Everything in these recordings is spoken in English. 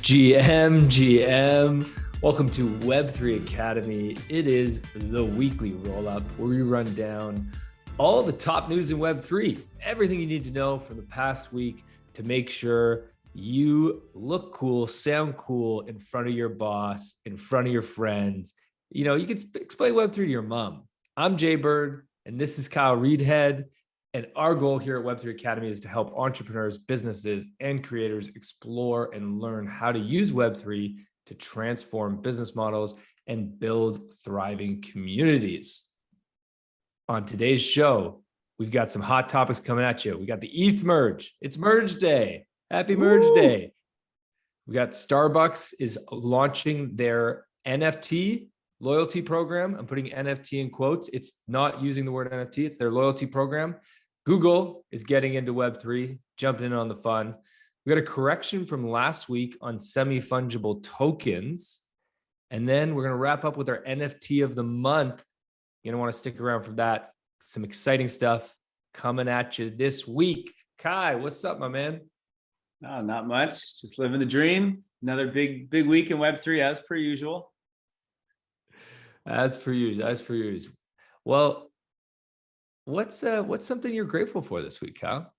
GM. Welcome to Web3 Academy. It is the weekly roll-up where we run down all the top news in Web3, everything you need to know from the past week to make sure you look cool, sound cool in front of your boss, in front of your friends. You know, you can explain Web3 to your mom. I'm Jay Bird, and this is Kyle Reedhead. And our goal here at Web3 Academy is to help entrepreneurs, businesses, and creators explore and learn how to use Web3 to transform business models and build thriving communities. On today's show, we've got some hot topics coming at you. We got the ETH Merge. It's Merge Day. Happy Merge Day. We got Starbucks is launching their NFT loyalty program. I'm putting NFT in quotes. It's not using the word NFT. It's their loyalty program. Google is getting into Web3, jumping in on the fun. We got a correction from last week on semi-fungible tokens. And then we're going to wrap up with our NFT of the month. You're going to want to stick around for that. Some exciting stuff coming at you this week. Kai, what's up, my man? No, not much. Just living the dream. Another big week in Web3 as per usual. As per usual. Well, what's something you're grateful for this week, Kyle?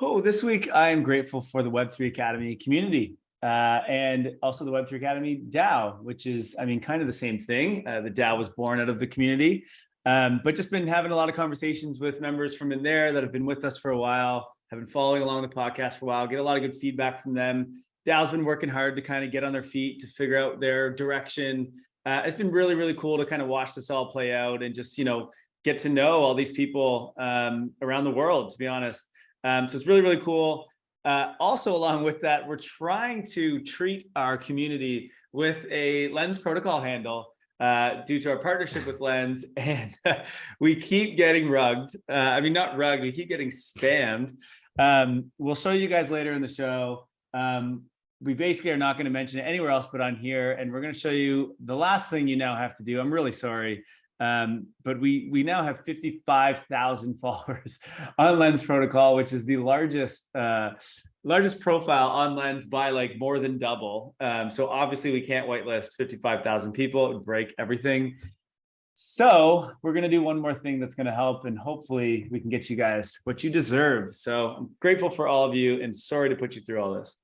Oh, this week I am grateful for the Web3 Academy community and also the Web3 Academy DAO, which is, I mean, kind of the same thing. The DAO was born out of the community, but just been having a lot of conversations with members from in there that have been with us for a while, have been following along the podcast for a while, get a lot of good feedback from them. DAO's been working hard to kind of get on their feet, to figure out their direction. It's been really, really cool to kind of watch this all play out and just, you know, get to know all these people around the world, to be honest. So it's really, really cool. Also, along with that, we're trying to treat our community with a Lens protocol handle due to our partnership with Lens. And we keep getting rugged. I mean, not rugged, we keep getting spammed. We'll show you guys later in the show. We basically are not going to mention it anywhere else but on here. And we're going to show you the last thing you now have to do. I'm really sorry. But we now have 55,000 followers on Lens protocol, which is the largest profile on Lens by like more than double. So obviously we can't whitelist 55,000 people. It would break everything. So we're going to do one more thing that's going to help, and hopefully we can get you guys what you deserve. So I'm grateful for all of you and sorry to put you through all this.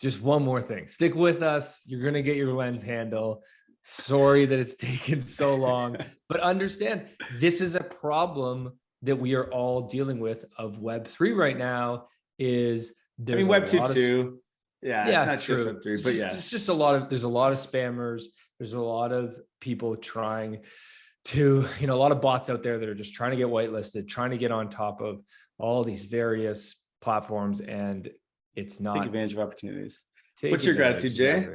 Just one more thing. Stick with us. You're going to get your Lens handle. Sorry that it's taken so long, but understand this is a problem that we are all dealing with of Web3 right now. Is there's Web2 too. Yeah, it's not true. just Web3, but yeah, it's just there's a lot of spammers. There's a lot of people trying to, you know, a lot of bots out there that are just trying to get whitelisted, trying to get on top of all these various platforms, and it's not. Take advantage of opportunities. What's your gratitude, Jay?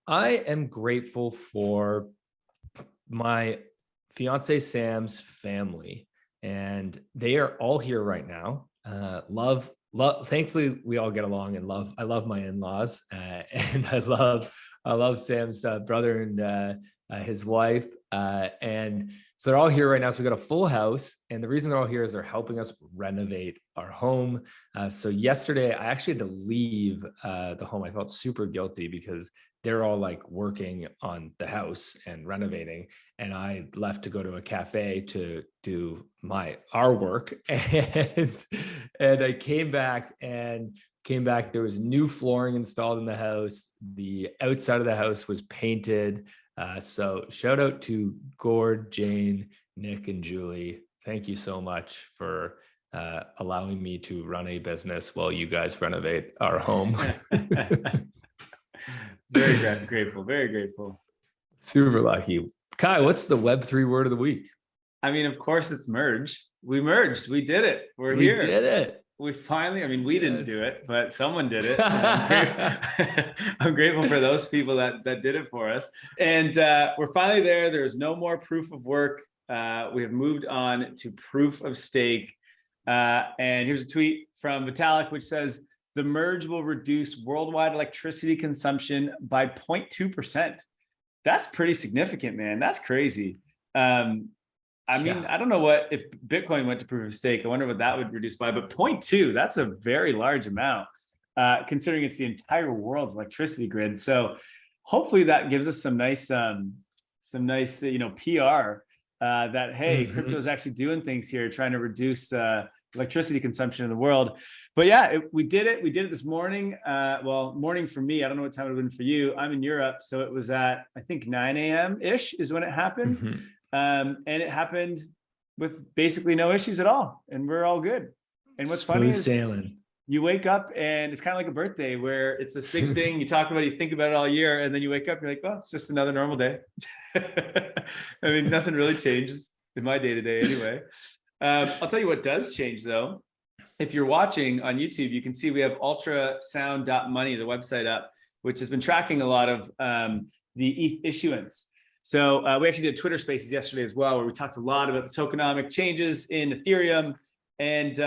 I am grateful for my fiance Sam's family, and they are all here right now. Love. Thankfully, we all get along and love. I love my in-laws, and I love Sam's brother and his wife, and so they're all here right now. So we got a full house, and the reason they're all here is they're helping us renovate our home. So yesterday, I actually had to leave the home. I felt super guilty because they're all like working on the house and renovating, and I left to go to a cafe to do our work, and I came back. There was new flooring installed in the house. The outside of the house was painted. So shout out to Gord, Jane, Nick, and Julie. Thank you so much for allowing me to run a business while you guys renovate our home. Very grateful, very grateful. Super lucky. Kai, what's the Web3 word of the week? I mean, of course it's merge. We merged. We did it. We did it. We finally, I mean, we didn't do it, but someone did it. I'm grateful for those people that did it for us. And we're finally there. There's no more proof of work. We have moved on to proof of stake. And here's a tweet from Vitalik, which says, the merge will reduce worldwide electricity consumption by 0.2%. That's pretty significant, man. That's crazy. I mean, I don't know what, if Bitcoin went to proof of stake, I wonder what that would reduce by, but 0.2, that's a very large amount. considering it's the entire world's electricity grid. So hopefully that gives us some nice PR that, hey, crypto is actually doing things here, trying to reduce electricity consumption in the world. But yeah, we did it. We did it this morning. Well, morning for me. I don't know what time it would have been for you. I'm in Europe, so it was at, I think, 9 a.m. ish is when it happened. And it happened with basically no issues at all, and we're all good. And what's funny is sailing. You wake up and it's kind of like a birthday where it's this big thing you talk about, you think about it all year, and then you wake up, you're like, well, it's just another normal day. I mean, nothing really changes in my day-to-day anyway. I'll tell you what does change though. If you're watching on YouTube, you can see we have ultrasound.money, the website up, which has been tracking a lot of the ETH issuance. So we actually did Twitter Spaces yesterday as well, where we talked a lot about the tokenomic changes in Ethereum. And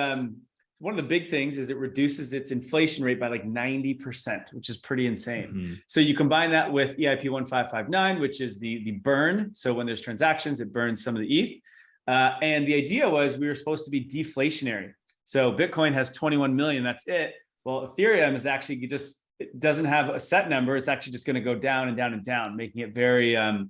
one of the big things is it reduces its inflation rate by like 90%, which is pretty insane. So you combine that with EIP 1559, which is the burn. So when there's transactions, it burns some of the ETH. And the idea was we were supposed to be deflationary. So Bitcoin has 21 million, that's it. Well, Ethereum is actually it doesn't have a set number. It's actually just going to go down and down and down, making it very, what's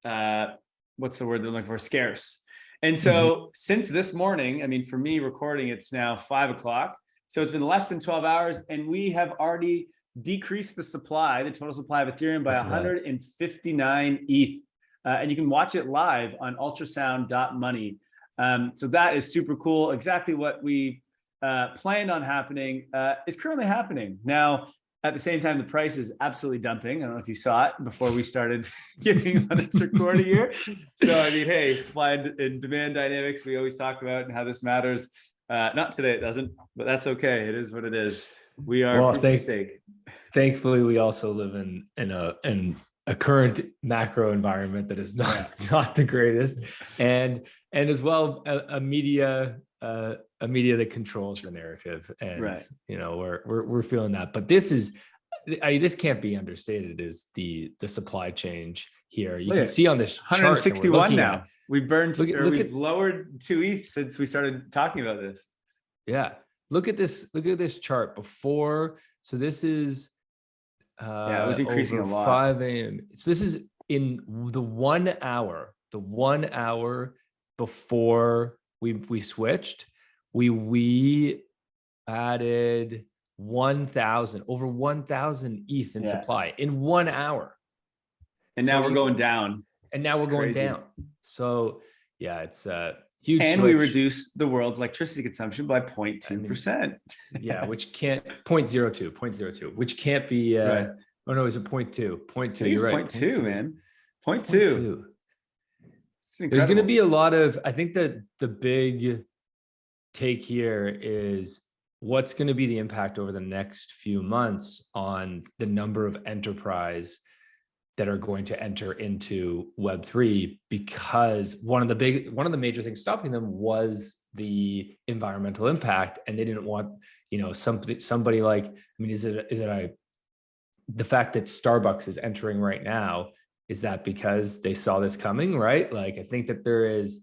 the word they're looking for? Scarce. And so since this morning, I mean, for me recording, it's now 5 o'clock. So it's been less than 12 hours, and we have already decreased the total supply of Ethereum by 159 ETH. And you can watch it live on ultrasound.money. So that is super cool. Exactly what we planned on happening is currently happening. Now, at the same time, the price is absolutely dumping. I don't know if you saw it before we started getting on this recording here. So, I mean, hey, supply and demand dynamics, we always talk about and how this matters. Not today, it doesn't, but that's okay. It is what it is. We are thankfully, we also live in a current macro environment that is not the greatest, and as well a media that controls the narrative, and you know we're feeling that. But this can't be understated, is the supply change here. You can see on this chart 161 now. We've lowered 2 ETH since we started talking about this. Yeah, look at this chart before. So this is it was increasing a lot. 5 a.m. So this is in the 1 hour before we switched. We added over 1,000 ETH in supply in 1 hour. And now we're going down. And now we're going down. So yeah, it's huge. And we reduced the world's electricity consumption by 0.2%. Yeah, which can't 0.02, which can't be oh no, is it 0.2? 0.2. You're right. 0.2, man. 0.2. There's going to be a lot of, I think that the big take here is what's going to be the impact over the next few months on the number of enterprise that are going to enter into Web3, because one of the major things stopping them was the environmental impact, and they didn't want, somebody like, I mean, the fact that Starbucks is entering right now, is that because they saw this coming, right? Like, I think that there's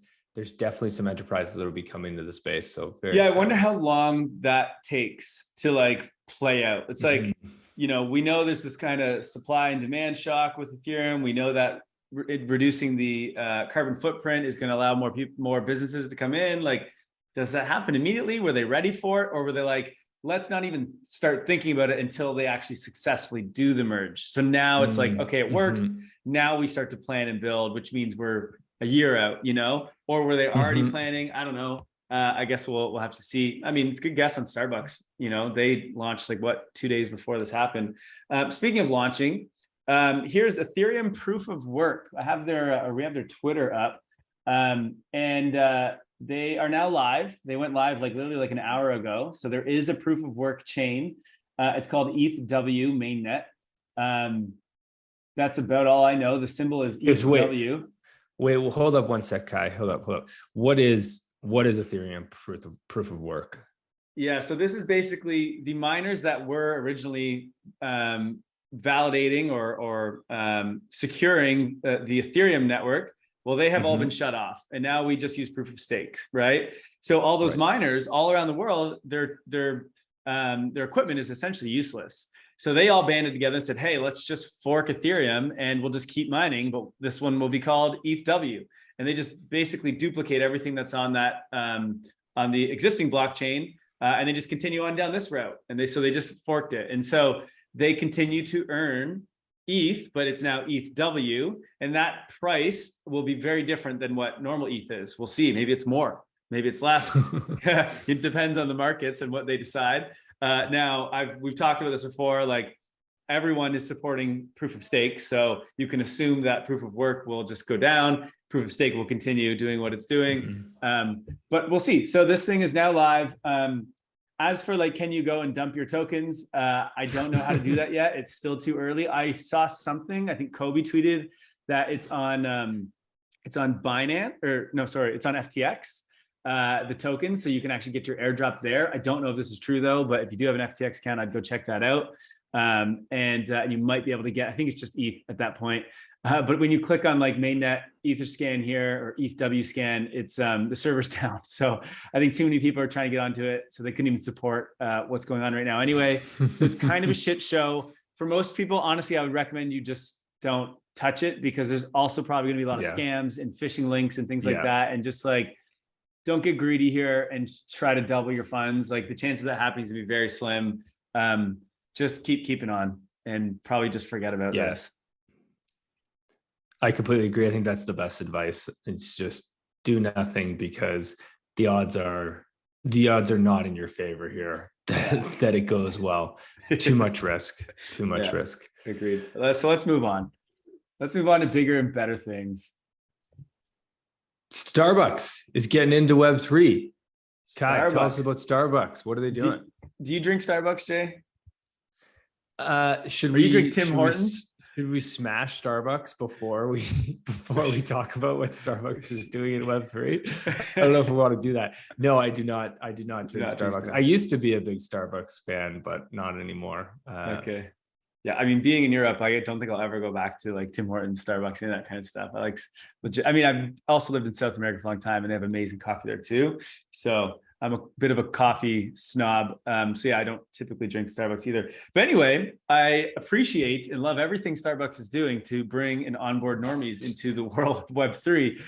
definitely some enterprises that will be coming to the space. So I wonder how long that takes to play out. It's like, we know there's this kind of supply and demand shock with Ethereum. We know that reducing the carbon footprint is going to allow more businesses to come in. Like, does that happen immediately? Were they ready for it? Or were they like, let's not even start thinking about it until they actually successfully do the merge? So now it's like, okay, it works. Now we start to plan and build, which means we're a year out, or were they already planning? I don't know. I guess we'll have to see. I mean, it's a good guess on Starbucks. They launched 2 days before this happened. Speaking of launching, here's Ethereum proof of work. We have their Twitter up, and they are now live. They went live literally an hour ago. So there is a proof of work chain. It's called ETHW mainnet. That's about all I know. The symbol is ETHW. Wait, well, hold up one sec, Kai. Hold up. What is Ethereum proof of work? Yeah, so this is basically the miners that were originally validating or securing the Ethereum network. Well, they have all been shut off, and now we just use proof of stakes, right? So all those miners all around the world, they're their equipment is essentially useless. So they all banded together and said, hey, let's just fork Ethereum and we'll just keep mining, but this one will be called ETHW. And they just basically duplicate everything that's on that on the existing blockchain, and they just continue on down this route. And they just forked it. And so they continue to earn ETH, but it's now ETHW, and that price will be very different than what normal ETH is. We'll see. Maybe it's more, maybe it's less. It depends on the markets and what they decide. Now, we've talked about this before, like everyone is supporting proof of stake. So you can assume that proof of work will just go down. Proof of stake will continue doing what it's doing. But we'll see. So this thing is now live. As for like, can you go and dump your tokens? I don't know how to do that yet. It's still too early. I saw something, I think Kobe tweeted that it's on Binance, or no, sorry, it's on FTX, the token. So you can actually get your airdrop there. I don't know if this is true though, but if you do have an FTX account, I'd go check that out. And you might be able to get, I think it's just ETH at that point. But when you click on like mainnet Etherscan here or ETHW scan, it's the server's down. So I think too many people are trying to get onto it, so they couldn't even support what's going on right now. Anyway, so it's kind of a shit show. For most people, honestly, I would recommend you just don't touch it, because there's also probably gonna be a lot of scams and phishing links and things like that. And just like, don't get greedy here and try to double your funds. Like the chances of that happening is gonna be very slim. Just keeping on and probably just forget about this. I completely agree. I think that's the best advice. It's just do nothing, because the odds are not in your favor here that it goes well. Too much risk. Too much risk. Agreed. So let's move on. Let's move on to bigger and better things. Starbucks is getting into Web3. Ty, tell us about Starbucks. What are they doing? Do you drink Starbucks, Jay? Should you drink Tim Hortons? Should we smash Starbucks before we talk about what Starbucks is doing in Web3? I don't know if we want to do that. No, I do not. I do not drink Starbucks. I used to be a big Starbucks fan, but not anymore. Okay. Yeah, I mean, being in Europe, I don't think I'll ever go back to like Tim Hortons, Starbucks, and that kind of stuff. I like legit. I mean, I've also lived in South America for a long time, and they have amazing coffee there too. So I'm a bit of a coffee snob. So yeah, I don't typically drink Starbucks either. But anyway, I appreciate and love everything Starbucks is doing to bring and onboard normies into the world of Web3.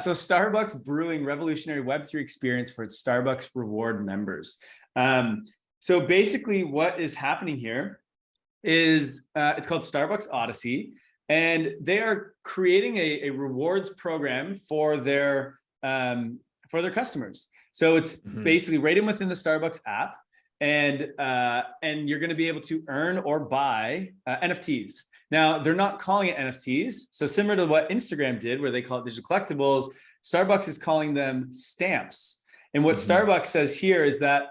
So Starbucks brewing revolutionary Web3 experience for its Starbucks reward members. So basically what is happening here is it's called Starbucks Odyssey, and they are creating a rewards program for their customers. So it's basically right in within the Starbucks app, and you're going to be able to earn or buy NFTs. Now, they're not calling it NFTs. So similar to what Instagram did, where they call it digital collectibles, Starbucks is calling them stamps. And what Starbucks says here is that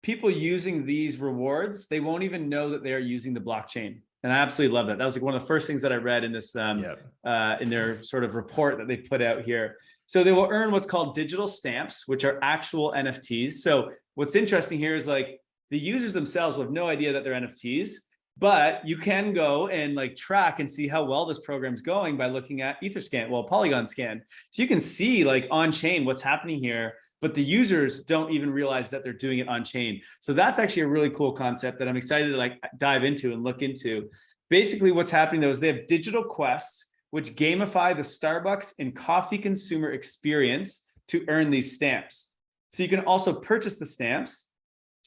people using these rewards, they won't even know that they are using the blockchain. And I absolutely love that. That was like one of the first things that I read in this in their sort of report that they put out here. So they will earn what's called digital stamps, which are actual NFTs. So what's interesting here is like the users themselves will have no idea that they're NFTs, but you can go and like track and see how well this program's going by looking at Etherscan, well, Polygon scan. So you can see like on chain what's happening here, but the users don't even realize that they're doing it on chain. So that's actually a really cool concept that I'm excited to like dive into and look into. Basically what's happening though is they have digital quests, which gamify the Starbucks and coffee consumer experience to earn these stamps. So you can also purchase the stamps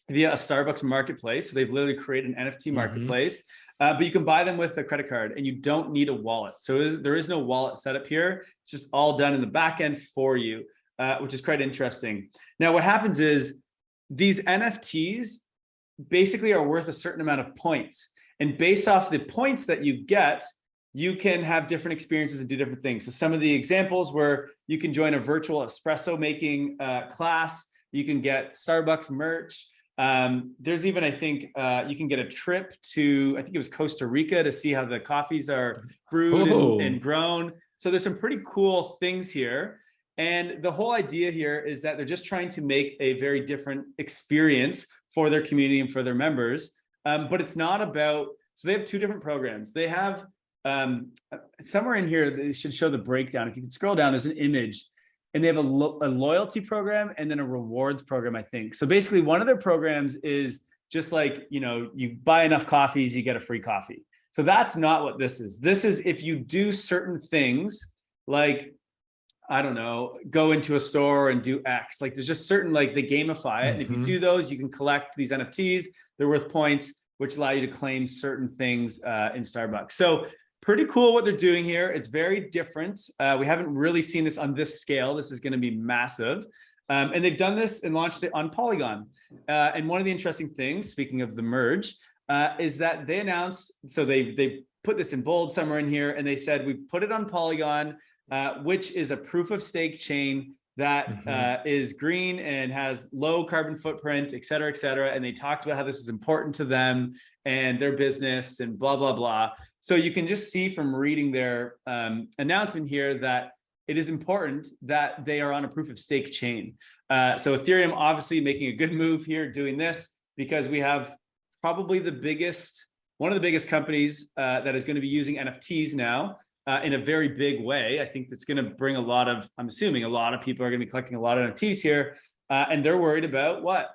via a Starbucks marketplace. So they've literally created an NFT marketplace, but you can buy them with a credit card and you don't need a wallet. So there is no wallet setup here. It's just all done in the back end for you, which is quite interesting. Now, what happens is these NFTs basically are worth a certain amount of points. And based off the points that you get, you can have different experiences and do different things. So some of the examples where you can join a virtual espresso making class, you can get Starbucks merch. There's even, I think, you can get a trip to, I think it was Costa Rica, to see how the coffees are brewed and grown. So there's some pretty cool things here. And the whole idea here is that they're just trying to make a very different experience for their community and for their members. But it's not about, so they have two different programs. They have somewhere in here, they should show the breakdown. If you can scroll down, there's an image. and they have a loyalty program and then a rewards program, I think. So basically one of their programs is just like, you buy enough coffees, you get a free coffee. So that's not what this is. This is if you do certain things, like, I don't know, go into a store and do X, like there's just certain, like they gamify it. And if you do those, you can collect these NFTs, they're worth points, which allow you to claim certain things in Starbucks. So pretty cool what they're doing here. It's very different. We haven't really seen this on this scale. This is going to be massive. And they've done this and launched it on Polygon. And one of the interesting things, speaking of the merge, is that they announced, so they put this in bold somewhere in here, and they said, we put it on Polygon, which is a proof of stake chain that is green and has low carbon footprint, et cetera, et cetera. And they talked about how this is important to them and their business and blah, blah, blah. So you can just see from reading their announcement here that it is important that they are on a proof of stake chain. So Ethereum obviously making a good move here doing this, because we have probably one of the biggest companies that is going to be using NFTs now in a very big way. I think that's going to bring I'm assuming a lot of people are going to be collecting a lot of NFTs here. And they're worried about what?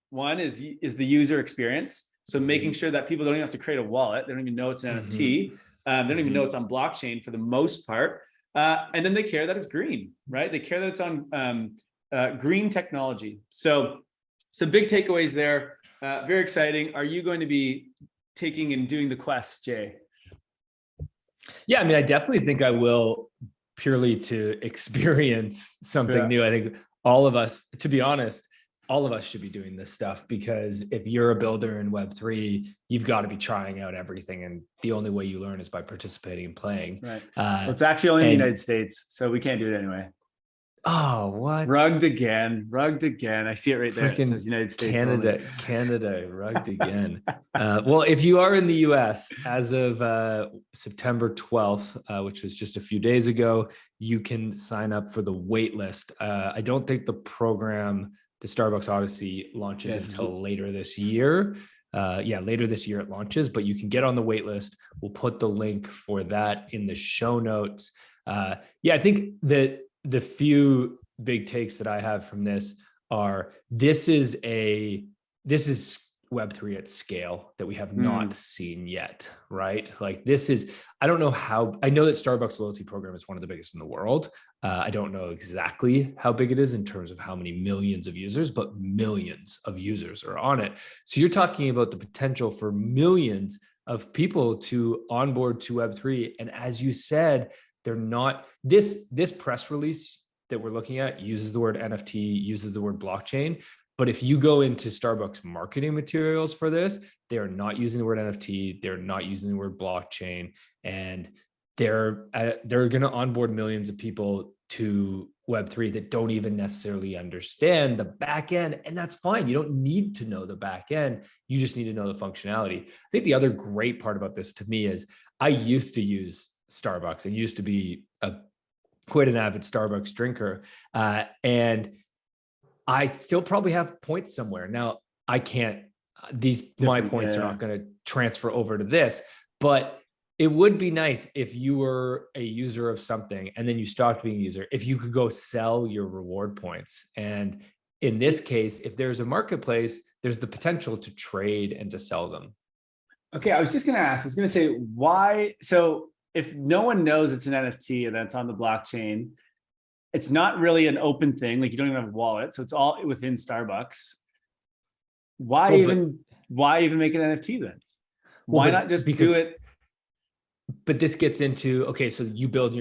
One is the user experience. So making sure that people don't even have to create a wallet. They don't even know it's an NFT. They don't even know it's on blockchain for the most part. And then they care that it's green, right? They care that it's on green technology. So some big takeaways there. Very exciting. Are you going to be taking and doing the quest, Jay? Yeah, I mean, I definitely think I will, purely to experience something new. I think all of us, to be honest, all of us should be doing this stuff, because if you're a builder in Web3, you've got to be trying out everything. And the only way you learn is by participating and playing. Right. Well, it's actually only in the United States, so we can't do it anyway. Oh, what? Rugged again. I see it right there. It says United States. Canada, rugged again. Well, if you are in the US as of September 12th, which was just a few days ago, you can sign up for the wait list. I don't think the program, the Starbucks Odyssey, launches until later this year. Later this year it launches, but you can get on the wait list. We'll put the link for that in the show notes. I think that the few big takes that I have from this are, this is Web3 at scale that we have not seen yet, right? Like this is, I don't know how, I know that Starbucks loyalty program is one of the biggest in the world. I don't know exactly how big it is in terms of how many millions of users, but millions of users are on it. So you're talking about the potential for millions of people to onboard to Web3. And as you said, they're not, this press release that we're looking at uses the word NFT, uses the word blockchain. But if you go into Starbucks marketing materials for this, they are not using the word NFT, they're not using the word blockchain, and they're going to onboard millions of people to Web3 that don't even necessarily understand the back end. And that's fine. You don't need to know the back end. You just need to know the functionality. I think the other great part about this to me is I used to use Starbucks. I used to be quite an avid Starbucks drinker. And I still probably have points somewhere. Now I can't, my points are not going to transfer over to this, but it would be nice if you were a user of something and then you stopped being a user, if you could go sell your reward points. And in this case, if there's a marketplace, there's the potential to trade and to sell them. Okay. I was just going to ask, I was going to say why. So if no one knows it's an NFT and that's on the blockchain, it's not really an open thing. Like you don't even have a wallet. So it's all within Starbucks. Why even make an NFT then? Why not just do it? But this gets into, okay, so you build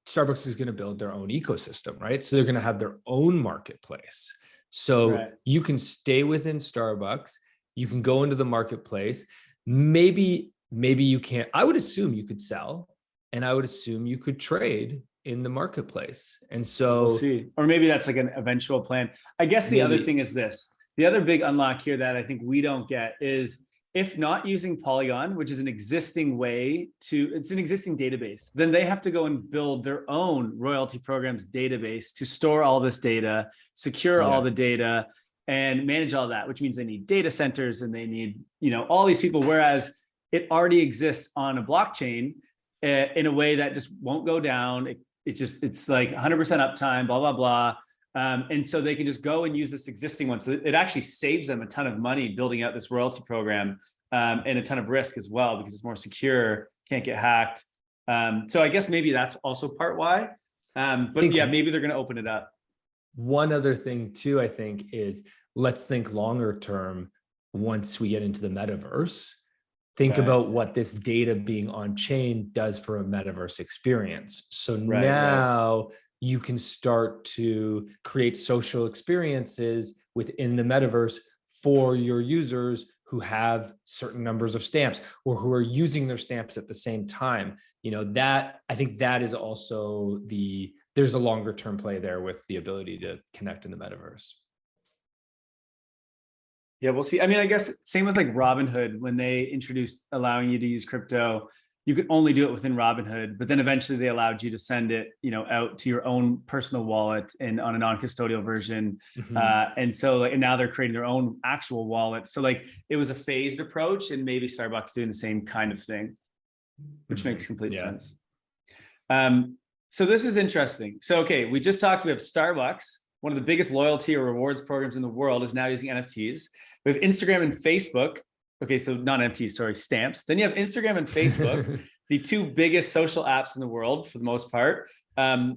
Starbucks is going to build their own ecosystem, right? So they're going to have their own marketplace. So you can stay within Starbucks. You can go into the marketplace. Maybe you can't. I would assume you could sell, and I would assume you could trade in the marketplace. And so we'll see. Or maybe that's like an eventual plan. I guess the other thing is this. The other big unlock here that I think we don't get is, if not using Polygon, which is an existing it's an existing database, then they have to go and build their own royalty programs database to store all this data, secure all the data, and manage all that, which means they need data centers and they need, all these people, whereas it already exists on a blockchain in a way that just won't go down. it's like 100% uptime, blah, blah, blah. And so they can just go and use this existing one. So it actually saves them a ton of money building out this royalty program, and a ton of risk as well, because it's more secure, can't get hacked. So I guess maybe that's also part why. But yeah, maybe they're going to open it up. One other thing too, I think, is let's think longer term. Once we get into the metaverse, think about what this data being on chain does for a metaverse experience. So now you can start to create social experiences within the metaverse for your users who have certain numbers of stamps or who are using their stamps at the same time. That, I think that is also there's a longer term play there with the ability to connect in the metaverse. Yeah, we'll see. I mean, I guess same with like Robinhood, when they introduced allowing you to use crypto, you could only do it within Robinhood, but then eventually they allowed you to send it, out to your own personal wallet and on a non-custodial version. And so and now they're creating their own actual wallet. So like it was a phased approach, and maybe Starbucks doing the same kind of thing, which makes complete sense. So this is interesting. So, okay, we just talked, we have Starbucks, one of the biggest loyalty or rewards programs in the world, is now using NFTs. We have Instagram and Facebook. Okay, so not NFTs, sorry, stamps. Then you have Instagram and Facebook, the two biggest social apps in the world for the most part,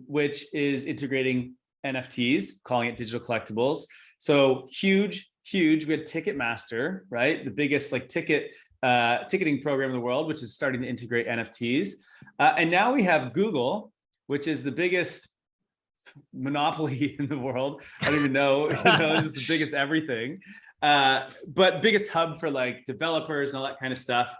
which is integrating NFTs, calling it digital collectibles. So huge. We had Ticketmaster, right? The biggest like ticketing program in the world, which is starting to integrate NFTs. And now we have Google, which is the biggest monopoly in the world. I don't even know, just the biggest everything. But biggest hub for like developers and all that kind of stuff.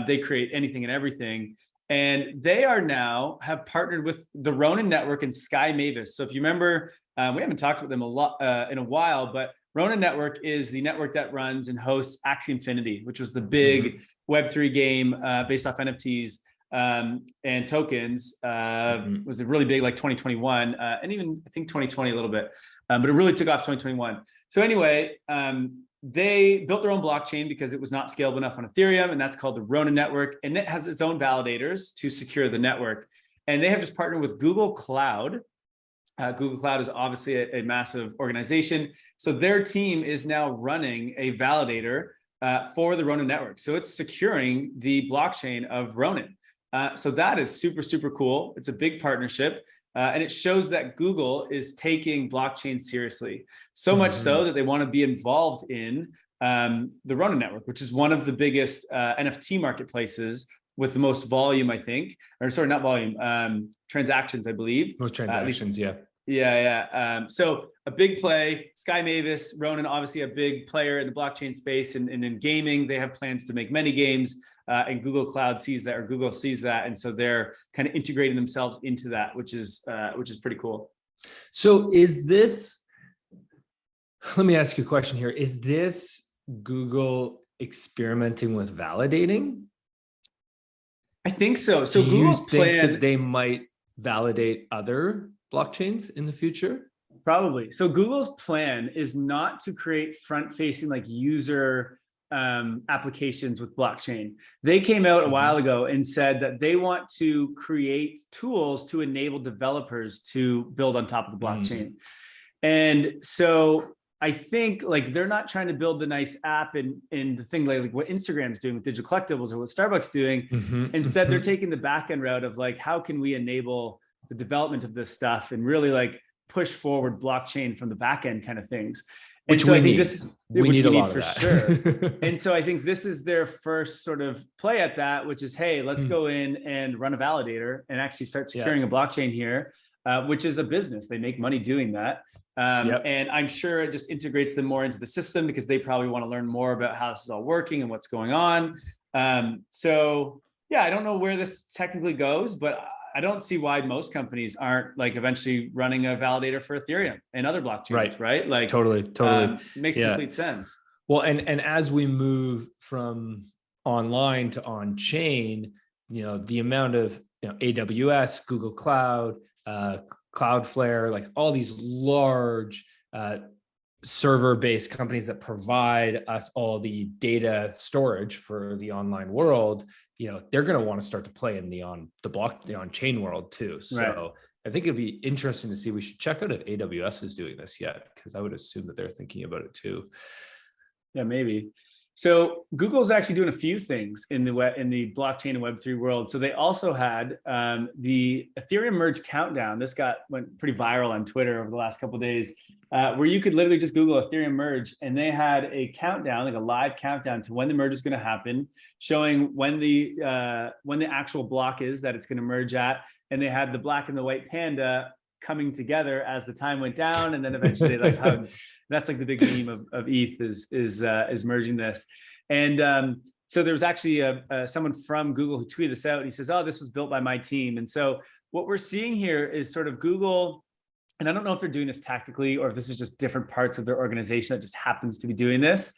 They create anything and everything. And they are now have partnered with the Ronin Network and Sky Mavis. So if you remember, we haven't talked about them a lot in a while, but Ronin Network is the network that runs and hosts Axie Infinity, which was the big Web3 game based off NFTs and tokens. Was a really big like 2021 and even I think 2020 a little bit, but it really took off 2021. So anyway, they built their own blockchain because it was not scalable enough on Ethereum, and that's called the Ronin Network, and it has its own validators to secure the network. And they have just partnered with Google Cloud. Google Cloud is obviously a massive organization. So their team is now running a validator for the Ronin Network. So it's securing the blockchain of Ronin. So that is super, super cool. It's a big partnership. And it shows that Google is taking blockchain seriously, so much so that they want to be involved in the Ronin Network, which is one of the biggest NFT marketplaces with the most volume, I think, or sorry, not volume, transactions, I believe. Most transactions, yeah. Yeah. So a big play, Sky Mavis, Ronin, obviously a big player in the blockchain space, and in gaming, they have plans to make many games. And Google Cloud sees that, or Google sees that, and so they're kind of integrating themselves into that, which is pretty cool. So is this? Let me ask you a question here. Is this Google experimenting with validating? I think so. So do Google's you think plan that they might validate other blockchains in the future? Probably. So Google's plan is not to create front-facing like user applications with blockchain. They came out a while ago and said that they want to create tools to enable developers to build on top of the blockchain. And so I think like they're not trying to build the nice app and the thing like what Instagram is doing with digital collectibles or what Starbucks doing. Instead, they're taking the back end route of like, how can we enable the development of this stuff and really like push forward blockchain from the back end kind of things. And which so we I think need. this is we need a lot for of that. sure. And so I think this is their first sort of play at that, which is, hey, let's go in and run a validator and actually start securing a blockchain here, which is a business. They make money doing that. And I'm sure it just integrates them more into the system because they probably want to learn more about how this is all working and what's going on. So yeah, I don't know where this technically goes, but I don't see why most companies aren't like eventually running a validator for Ethereum and other blockchains, right? Like totally makes complete sense. Well, and as we move from online to on chain, the amount of AWS, Google Cloud, Cloudflare, like all these large server-based companies that provide us all the data storage for the online world, they're going to want to start to play in the on-chain world too. So I think it'd be interesting to see. We should check out if AWS is doing this yet, because I would assume that they're thinking about it too. Yeah, maybe. So Google's actually doing a few things in the blockchain and Web3 world. So they also had the Ethereum Merge countdown. This went pretty viral on Twitter over the last couple of days, where you could literally just Google Ethereum Merge, and they had a countdown, like a live countdown to when the merge is going to happen, showing when the actual block is that it's going to merge at, and they had the black and the white panda coming together as the time went down, and then eventually they like hugged. That's like the big meme of ETH is merging this. And so there was actually someone from Google who tweeted this out, and he says, "Oh, this was built by my team." And so what we're seeing here is sort of Google, and I don't know if they're doing this tactically or if this is just different parts of their organization that just happens to be doing this,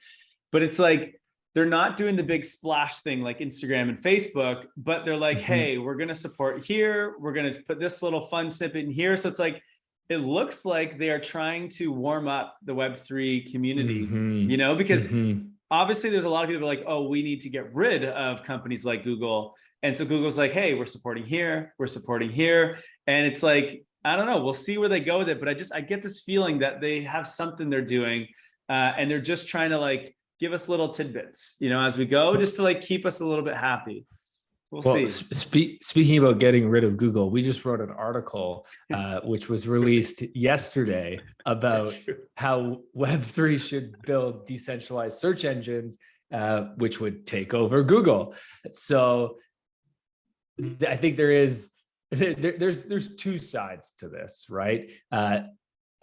but it's like they're not doing the big splash thing like Instagram and Facebook, but they're like, hey, we're going to support here. We're going to put this little fun snippet in here. So it's like, it looks like they are trying to warm up the Web3 community, you know, because obviously there's a lot of people like, oh, we need to get rid of companies like Google. And so Google's like, hey, we're supporting here. We're supporting here. And it's like, I don't know, we'll see where they go with it. But I get this feeling that they have something they're doing and they're just trying to like, give us little tidbits, you know, as we go, just to like keep us a little bit happy. We'll see. Speaking about getting rid of Google, we just wrote an article, which was released yesterday about how Web3 should build decentralized search engines, which would take over Google. So I think there's two sides to this, right?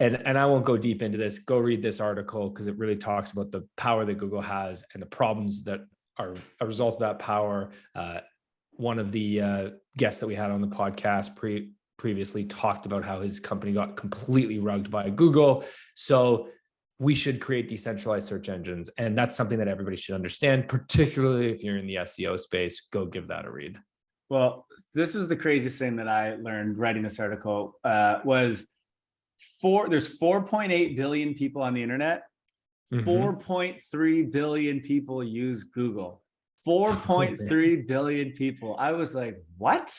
And I won't go deep into this. Go read this article because it really talks about the power that Google has and the problems that are a result of that power. One of the guests that we had on the podcast previously talked about how his company got completely rugged by Google. So we should create decentralized search engines. And that's something that everybody should understand, particularly if you're in the SEO space. Go give that a read. Well, this was the craziest thing that I learned writing this article was there's 4.8 billion people on the internet. 4.3 billion people use Google. 4.3 billion people. I was like, what?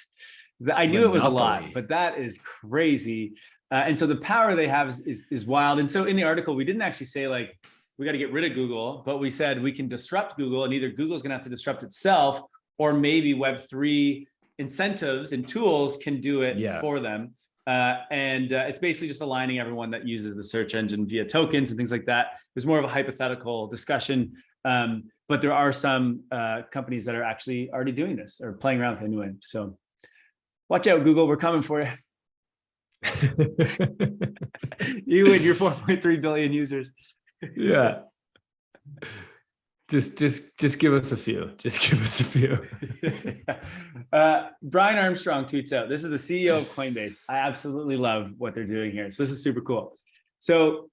I knew it was a lot, but that is crazy. And so the power they have is wild. And so in the article, we didn't actually say like, we got to get rid of Google, but we said we can disrupt Google, and either Google's going to have to disrupt itself, or maybe Web3 incentives and tools can do it for them. And it's basically just aligning everyone that uses the search engine via tokens and things like that. It was more of a hypothetical discussion, but there are some companies that are actually already doing this or playing around with it anyway. So watch out, Google, we're coming for you. You and your 4.3 billion users. Yeah. Just give us a few. Just give us a few. Brian Armstrong tweets out, this is the CEO of Coinbase. I absolutely love what they're doing here. So this is super cool. So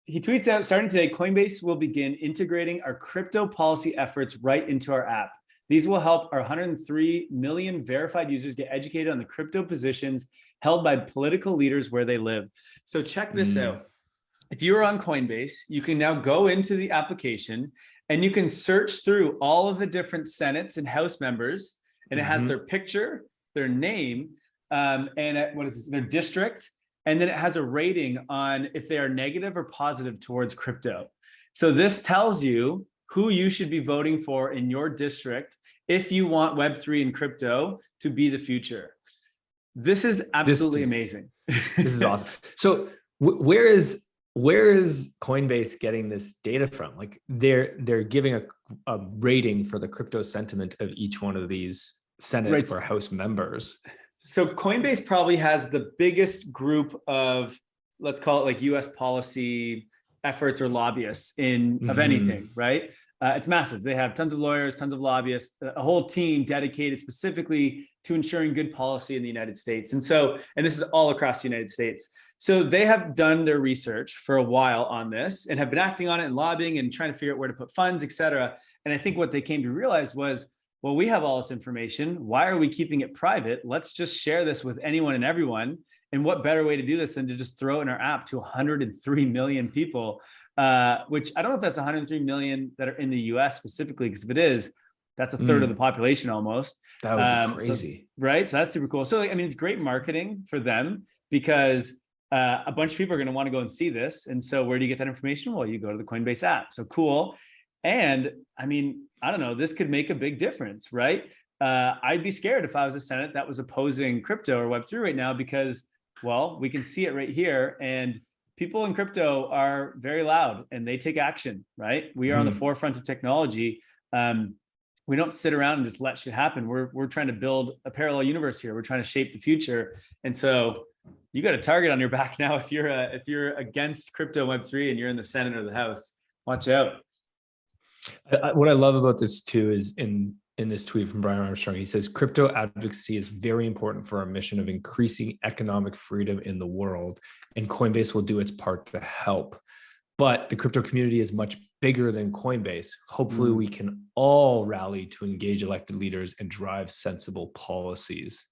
he tweets out, starting today, Coinbase will begin integrating our crypto policy efforts right into our app. These will help our 103 million verified users get educated on the crypto positions held by political leaders where they live. So check this out. If you are on Coinbase, you can now go into the application and you can search through all of the different senates and house members, and it has their picture, their name, and their district, and then it has a rating on if they are negative or positive towards crypto. So this tells you who you should be voting for in your district if you want Web3 and crypto to be the future. This is absolutely amazing. This is awesome. So where is Coinbase getting this data from? Like they're giving a rating for the crypto sentiment of each one of these Senate or House members. So Coinbase probably has the biggest group of, let's call it like US policy efforts or lobbyists of anything, right? It's massive. They have tons of lawyers, tons of lobbyists, a whole team dedicated specifically to ensuring good policy in the United States. And this is all across the United States. So they have done their research for a while on this and have been acting on it and lobbying and trying to figure out where to put funds, et cetera. And I think what they came to realize was, well, we have all this information. Why are we keeping it private? Let's just share this with anyone and everyone. And what better way to do this than to just throw it in our app to 103 million people, which I don't know if that's 103 million that are in the US specifically, because if it is, That's a third of the population almost. That would be crazy. Right. So that's super cool. So, I mean, it's great marketing for them because a bunch of people are going to want to go and see this. And so where do you get that information? Well, you go to the Coinbase app. So cool. And I mean, I don't know, this could make a big difference, right? I'd be scared if I was a Senate that was opposing crypto or Web3 right now, because, well, we can see it right here. And people in crypto are very loud and they take action, right? We are on the forefront of technology. We don't sit around and just let shit happen. We're trying to build a parallel universe here. We're trying to shape the future. And so you got a target on your back now if you're against crypto Web3 and you're in the Senate or the House. Watch out. What I love about this too is in this tweet from Brian Armstrong, he says, crypto advocacy is very important for our mission of increasing economic freedom in the world, and Coinbase will do its part to help. But the crypto community is much bigger than Coinbase. Hopefully we can all rally to engage elected leaders and drive sensible policies.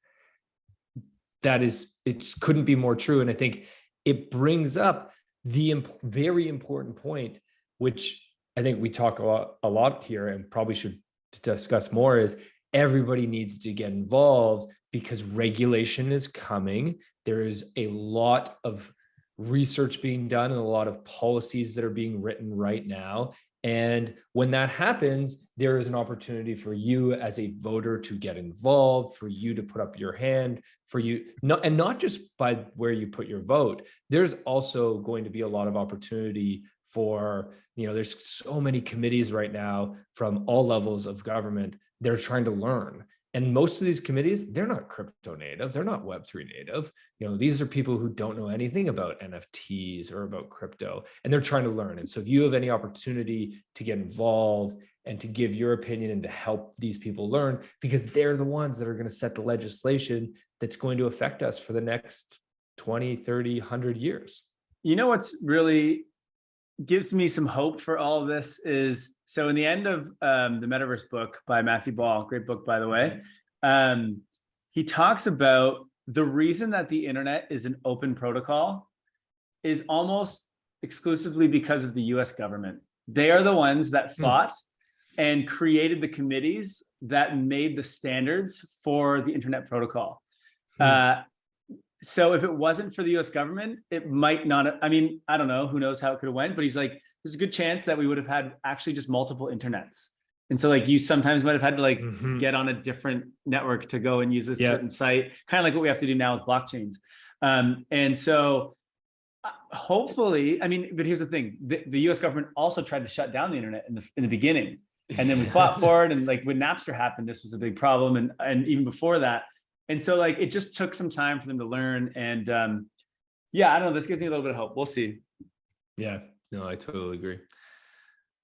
It couldn't be more true. And I think it brings up the very important point, which I think we talk a lot here and probably should discuss more, is everybody needs to get involved because regulation is coming. There is a lot of research being done and a lot of policies that are being written right now. And when that happens, there is an opportunity for you as a voter to get involved, for you to put up your hand, for you, not just by where you put your vote. There's also going to be a lot of opportunity for, there's so many committees right now from all levels of government. They're trying to learn. And most of these committees, they're not crypto native. They're not Web3 native. These are people who don't know anything about NFTs or about crypto, and they're trying to learn. And so if you have any opportunity to get involved and to give your opinion and to help these people learn, because they're the ones that are going to set the legislation that's going to affect us for the next 20, 30, 100 years. What's really gives me some hope for all of this is, so in the end of the Metaverse book by Matthew Ball, great book, by the way, he talks about the reason that the internet is an open protocol is almost exclusively because of the US government. They are the ones that fought and created the committees that made the standards for the internet protocol. So if it wasn't for the US government, it might not, I don't know, who knows how it could have went, but he's like, there's a good chance that we would have had actually just multiple internets. And so you sometimes might have had to get on a different network to go and use a certain site, kind of like what we have to do now with blockchains. And so hopefully, but here's the thing, the US government also tried to shut down the internet in the beginning. And then we fought for it. And when Napster happened, this was a big problem. And even before that. And so it just took some time for them to learn. And I don't know, this gives me a little bit of hope. We'll see. Yeah, no, I totally agree.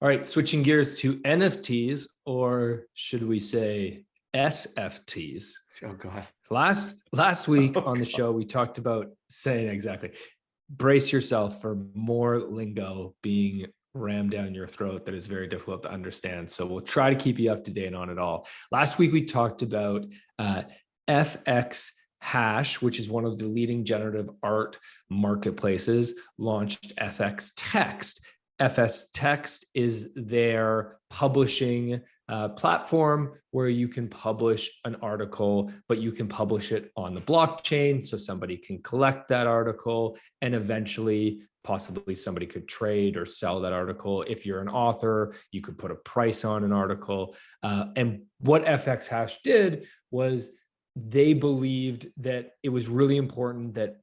All right, switching gears to NFTs, or should we say SFTs? Oh God. Last week on the show, we talked about saying exactly, brace yourself for more lingo being rammed down your throat that is very difficult to understand. So we'll try to keep you up to date on it all. Last week, we talked about FX Hash, which is one of the leading generative art marketplaces, launched FX Text. FX Text is their publishing platform where you can publish an article, but you can publish it on the blockchain so somebody can collect that article, and eventually possibly somebody could trade or sell that article. If you're an author, you could put a price on an article. And what FX Hash did was they believed that it was really important that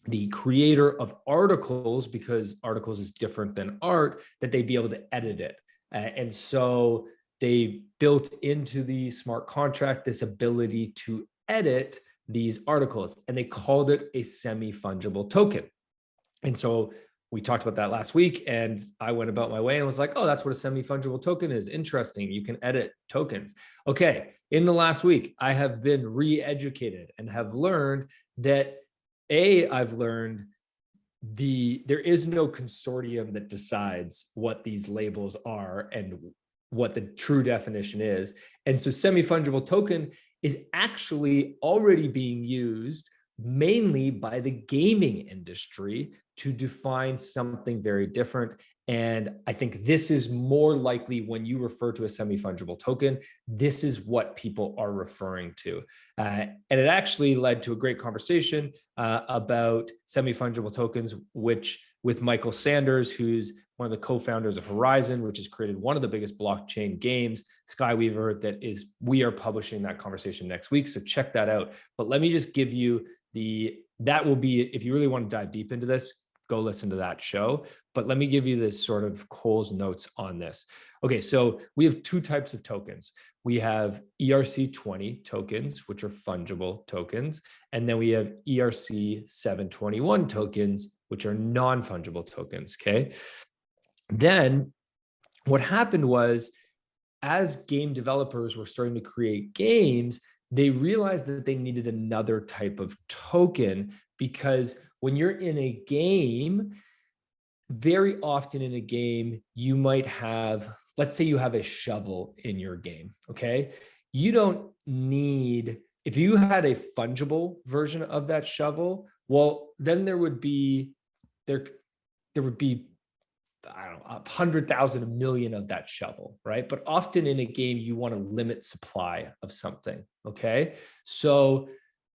the creator of articles, because articles is different than art, that they'd be able to edit it. And so they built into the smart contract this ability to edit these articles, and they called it a semi-fungible token. And so we talked about that last week, and I went about my way and was like, oh, that's what a semi-fungible token is. Interesting. You can edit tokens. Okay. In the last week, I have been re-educated and have learned that I've learned there is no consortium that decides what these labels are and what the true definition is. And so semi-fungible token is actually already being used mainly by the gaming industry to define something very different. And I think this is more likely when you refer to a semi-fungible token, this is what people are referring to. And it actually led to a great conversation about semi-fungible tokens, which with Michael Sanders, who's one of the co-founders of Horizon, which has created one of the biggest blockchain games, Skyweaver, we are publishing that conversation next week. So check that out. But let me just give you that will be, if you really want to dive deep into this, go listen to that show. But let me give you this sort of Cole's notes on this. Okay, so we have two types of tokens. We have ERC20 tokens, which are fungible tokens. And then we have ERC721 tokens, which are non-fungible tokens, okay? Then what happened was, as game developers were starting to create games, they realized that they needed another type of token, because when you're in a game, very often in a game, you might have, let's say you have a shovel in your game, okay? You don't need, if you had a fungible version of that shovel, well, then there would be, I don't know, 100,000, a million of that shovel, right? But often in a game, you want to limit supply of something, okay? So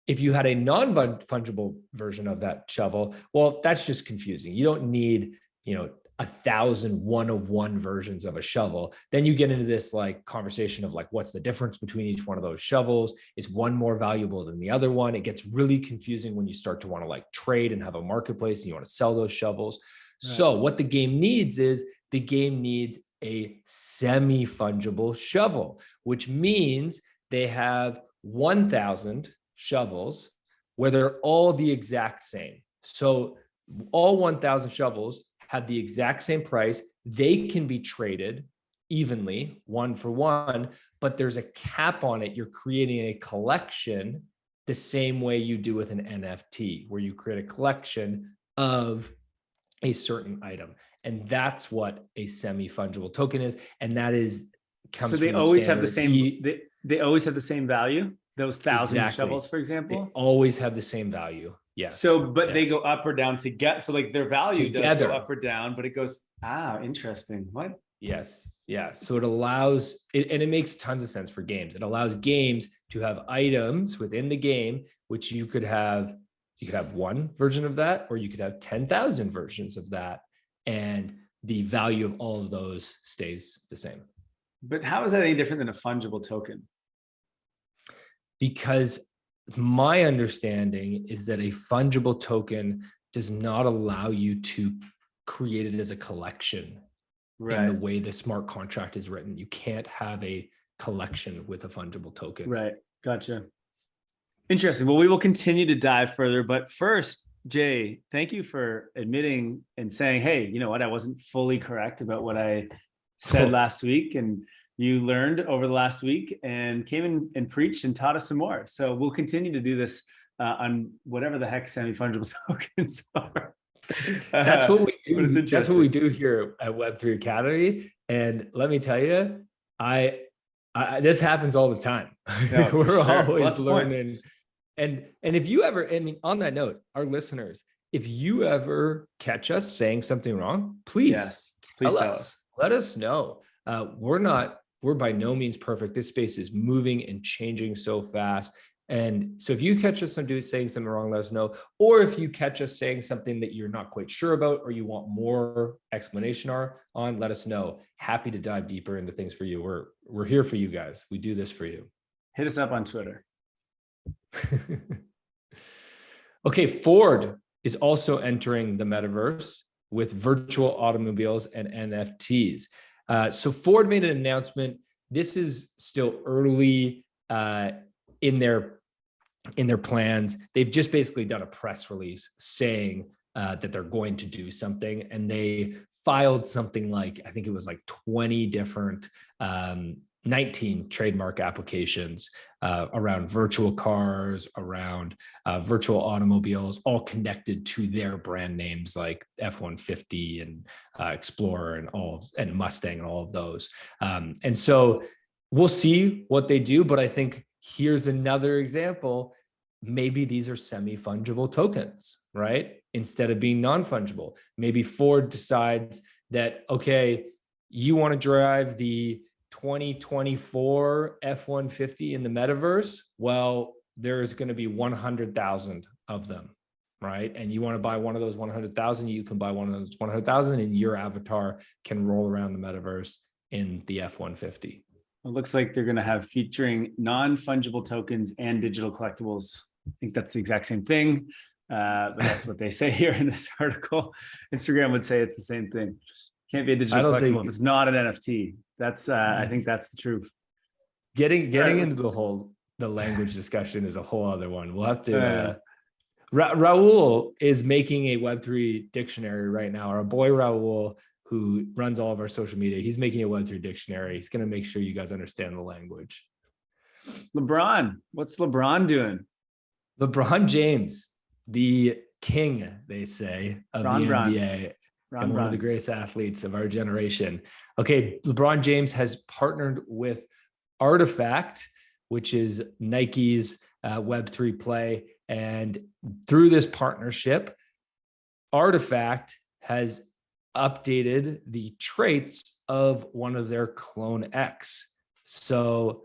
if you had a non-fungible version of that shovel, well, that's just confusing. You don't need, 1,000 one-of-one versions of a shovel. Then you get into this like conversation of like, what's the difference between each one of those shovels? Is one more valuable than the other one? It gets really confusing when you start to want to like trade and have a marketplace and you want to sell those shovels. Right. So what the game needs is the game needs a semi-fungible shovel, which means they have 1,000 shovels where they're all the exact same. So all 1,000 shovels have the exact same price. They can be traded evenly, one for one, but there's a cap on it. You're creating a collection the same way you do with an NFT, where you create a collection of a certain item. And that's what a semi-fungible token is. And that comes so they always have the same, they always have the same value, those 1,000 shovels, for example? They always have the same value. Yes. So, but they go up or down together. So like their value does go up or down, but it goes, interesting. What? Yes. Yeah. So it allows it, and it makes tons of sense for games. It allows games to have items within the game, which you could have one version of that, or you could have 10,000 versions of that. And the value of all of those stays the same. But how is that any different than a fungible token? Because my understanding is that a fungible token does not allow you to create it as a collection. Right. In the way the smart contract is written. You can't have a collection with a fungible token. Right. Gotcha. Interesting. Well, we will continue to dive further, but first, Jay, thank you for admitting and saying, hey, you know what? I wasn't fully correct about what I said last week. And you learned over the last week and came in and preached and taught us some more. So we'll continue to do this on whatever the heck semi-fungible tokens are. That's what we do. That's what we do here at Web3 Academy. And let me tell you, this happens all the time. No, we're always learning. And if you ever, on that note, our listeners, if you ever catch us saying something wrong, please tell us. Let us know. We're by no means perfect. This space is moving and changing so fast. And so if you catch us saying something wrong, let us know. Or if you catch us saying something that you're not quite sure about, or you want more explanation on, let us know. Happy to dive deeper into things for you. We're here for you guys. We do this for you. Hit us up on Twitter. Okay, Ford is also entering the metaverse with virtual automobiles and NFTs. So Ford made an announcement. This is still early in their plans. They've just basically done a press release saying that they're going to do something, and they filed something like, I think it was like 20 different 19 trademark applications around virtual cars, around virtual automobiles, all connected to their brand names like F-150 and Explorer and Mustang and all of those. And so we'll see what they do, but I think here's another example. maybe these are semi-fungible tokens, right? Instead of being non-fungible. Maybe Ford decides that, okay, you want to drive the 2024 F-150 in the metaverse. Well, there's going to be 100,000 of them, right? And you want to buy one of those 100,000, you can buy one of those 100,000 and your avatar can roll around the metaverse in the F-150. It looks like they're going to have featuring non-fungible tokens and digital collectibles. I think that's the exact same thing, but that's what they say here in this article. Instagram would say it's the same thing. Can't be a digital collectible if it's not an NFT. That's I think that's the truth. Getting into the language discussion is a whole other one. We'll have to. Raul is making a Web3 dictionary right now. Our boy Raul, who runs all of our social media, he's making a Web3 dictionary. He's going to make sure you guys understand the language. LeBron, what's LeBron doing? LeBron James, the king, they say, of the NBA. And one of the greatest athletes of our generation. Okay, LeBron James has partnered with Artifact, which is Nike's Web3 play. And through this partnership, Artifact has updated the traits of one of their Clone X. So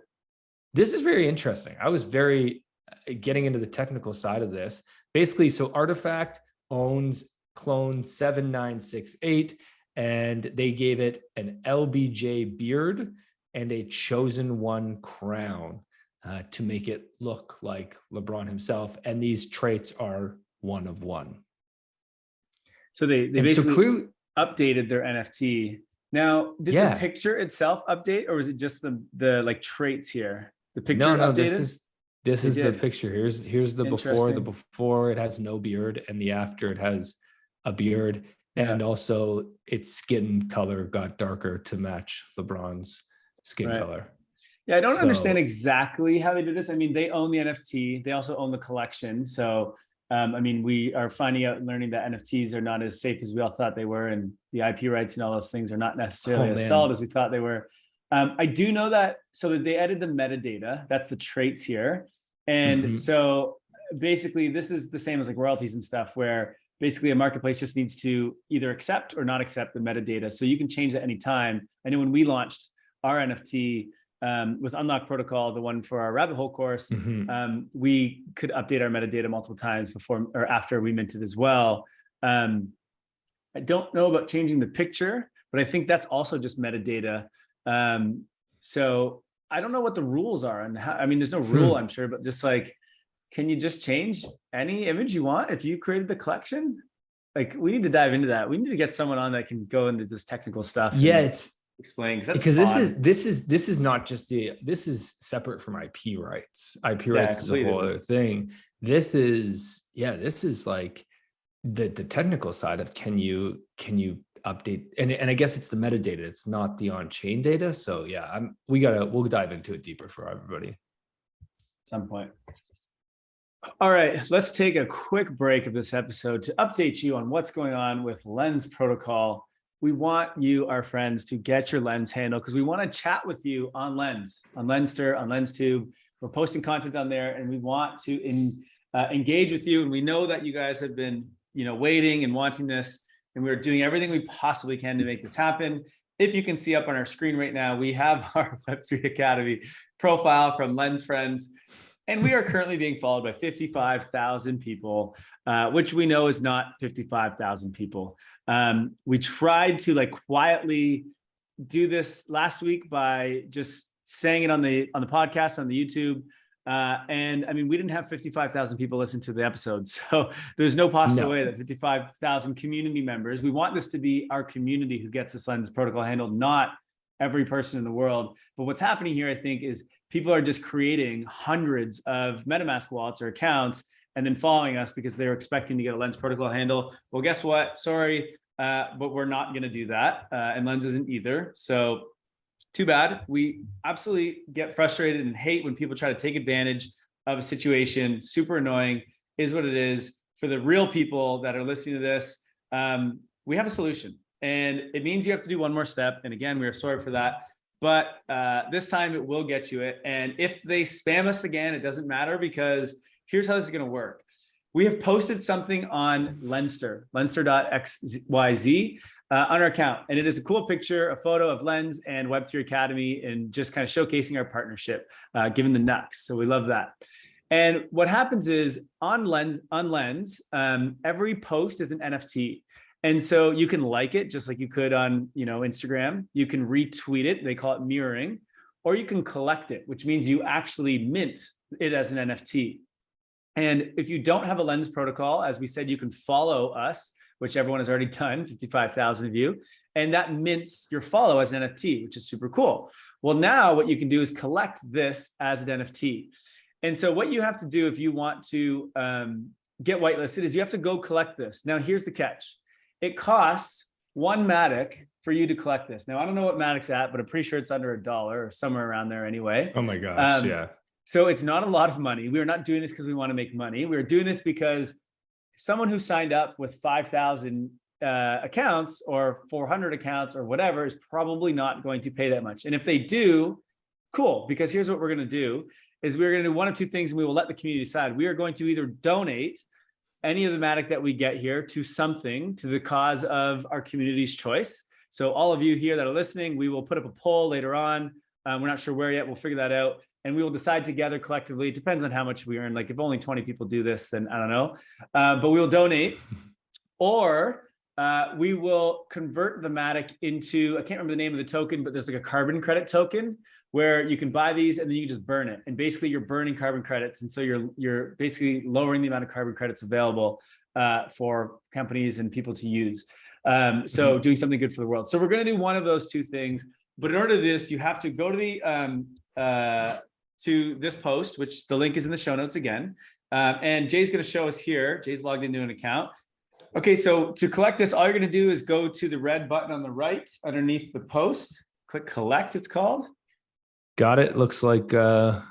this is very interesting. I was getting into the technical side of this. Basically, so Artifact owns Clone 7968, and they gave it an LBJ beard and a chosen one crown to make it look like LeBron himself. And these traits are one of one. So they basically clearly updated their NFT. Now, did the picture itself update, or was it just the like traits here? The picture updated? This is the picture. Here's the before. The before, it has no beard, and the after, it has a beard, and also its skin color got darker to match LeBron's skin color. Yeah, I don't understand exactly how they did this. I mean, they own the NFT. They also own the collection. So, I mean, we are finding out and learning that NFTs are not as safe as we all thought they were, and the IP rights and all those things are not necessarily as solid as we thought they were. I do know that, so that they added the metadata. That's the traits here. And so basically, this is the same as like royalties and stuff, where basically a marketplace just needs to either accept or not accept the metadata. So you can change that anytime. I know when we launched our NFT with Unlock Protocol, the one for our rabbit hole course, we could update our metadata multiple times before or after we minted as well. I don't know about changing the picture, but I think that's also just metadata. So I don't know what the rules are and how, I mean, there's no rule, I'm sure, but just like, can you just change any image you want if you created the collection? Like, we need to dive into that. We need to get someone on that can go into this technical stuff. Yeah, it's explain because this is not just this is separate from IP rights. IP rights is a whole other thing. This is like the technical side of can you update, and I guess it's the metadata. It's not the on-chain data. So yeah, we'll dive into it deeper for everybody at some point. All right, let's take a quick break of this episode to update you on what's going on with Lens Protocol. We want you, our friends, to get your Lens handle because we want to chat with you on Lens, on Lenster, on LensTube. We're posting content on there, and we want to engage with you. And we know that you guys have been, waiting and wanting this, and we're doing everything we possibly can to make this happen. If you can see up on our screen right now, we have our Web3 Academy profile from Lens Friends. And we are currently being followed by 55,000 people, which we know is not 55,000 people. We tried to quietly do this last week by just saying it on the podcast, on the YouTube. And I mean, we didn't have 55,000 people listen to the episode. So there's no possible way that 55,000 community members, we want this to be our community who gets this Lens Protocol handled, not every person in the world. But what's happening here, I think, is people are just creating hundreds of MetaMask wallets or accounts and then following us because they're expecting to get a Lens Protocol handle. Well, guess what? Sorry, but we're not going to do that. And Lens isn't either. So too bad. We absolutely get frustrated and hate when people try to take advantage of a situation. Super annoying, is what it is. For the real people that are listening to this, we have a solution. And it means you have to do one more step. And again, we are sorry for that. But this time it will get you it. And if they spam us again, it doesn't matter because here's how this is going to work. We have posted something on Lenster.xyz on our account. And it is a cool picture, a photo of Lens and Web3 Academy, and just kind of showcasing our partnership, given the NUX. So we love that. And what happens is on Lens, every post is an NFT. And so you can like it just like you could on, Instagram. You can retweet it. They call it mirroring, or you can collect it, which means you actually mint it as an NFT. And if you don't have a Lens protocol, as we said, you can follow us, which everyone has already done, 55,000 of you, and that mints your follow as an NFT, which is super cool. Well, now what you can do is collect this as an NFT. And so what you have to do if you want to get whitelisted is you have to go collect this. Now, here's the catch. It costs one Matic for you to collect this. Now, I don't know what Matic's at, but I'm pretty sure it's under $1 or somewhere around there anyway. Oh my gosh, yeah. So it's not a lot of money. We are not doing this because we want to make money. We're doing this because someone who signed up with 5,000 accounts or 400 accounts or whatever is probably not going to pay that much. And if they do, cool, because here's what we're going to do is we're going to do one of two things, and we will let the community decide. We are going to either donate any of the Matic that we get here to something, to the cause of our community's choice. So all of you here that are listening, we will put up a poll later on. We're not sure where yet. We'll figure that out. And we will decide together collectively. It depends on how much we earn. Like if only 20 people do this, then I don't know. But we will donate, or we will convert the Matic into, I can't remember the name of the token, but there's like a carbon credit token where you can buy these and then you can just burn it. And basically you're burning carbon credits. And so you're basically lowering the amount of carbon credits available for companies and people to use. So doing something good for the world. So we're going to do one of those two things. But in order to do this, you have to go to the to this post, which the link is in the show notes again. And Jay's going to show us here. Jay's logged into an account. Okay, so to collect this, all you're going to do is go to the red button on the right underneath the post. Click collect, it's called. Got it. Looks like a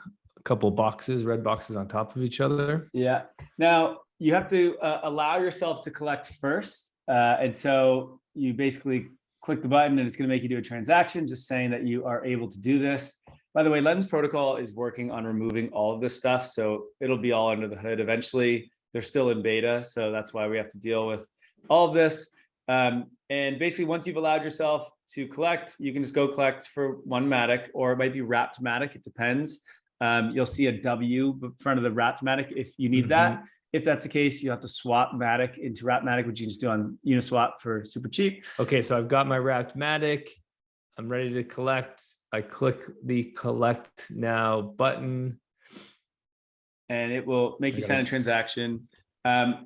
couple boxes, red boxes on top of each other. Yeah. Now, you have to allow yourself to collect first. And so you basically click the button and it's going to make you do a transaction, just saying that you are able to do this. By the way, Lens Protocol is working on removing all of this stuff. So it'll be all under the hood eventually. They're still in beta. So that's why we have to deal with all of this. And basically, once you've allowed yourself to collect, you can just go collect for one Matic, or it might be wrapped Matic. It depends. You'll see a W in front of the wrapped Matic if you need that. If that's the case, you have to swap Matic into wrapped Matic, which you can just do on Uniswap for super cheap. Okay, so I've got my wrapped Matic. I'm ready to collect. I click the collect now button. And it will make you sign a transaction.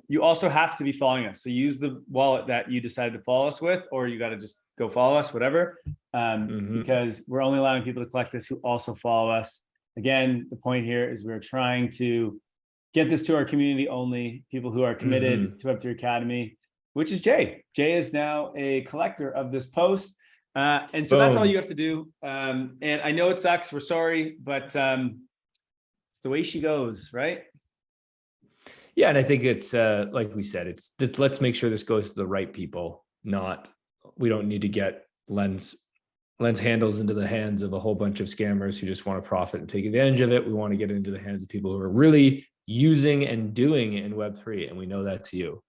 You also have to be following us. So use the wallet that you decided to follow us with, or you got to just go follow us, whatever, because we're only allowing people to collect this who also follow us. Again, the point here is we're trying to get this to our community only, people who are committed to Web3 Academy, which is Jay. Jay is now a collector of this post. And so that's all you have to do. And I know it sucks. We're sorry, but it's the way she goes, right? Yeah, and I think it's like we said, let's make sure this goes to the right people. We don't need to get lens handles into the hands of a whole bunch of scammers who just want to profit and take advantage of it. We want to get it into the hands of people who are really using and doing it in Web3, and we know that's you.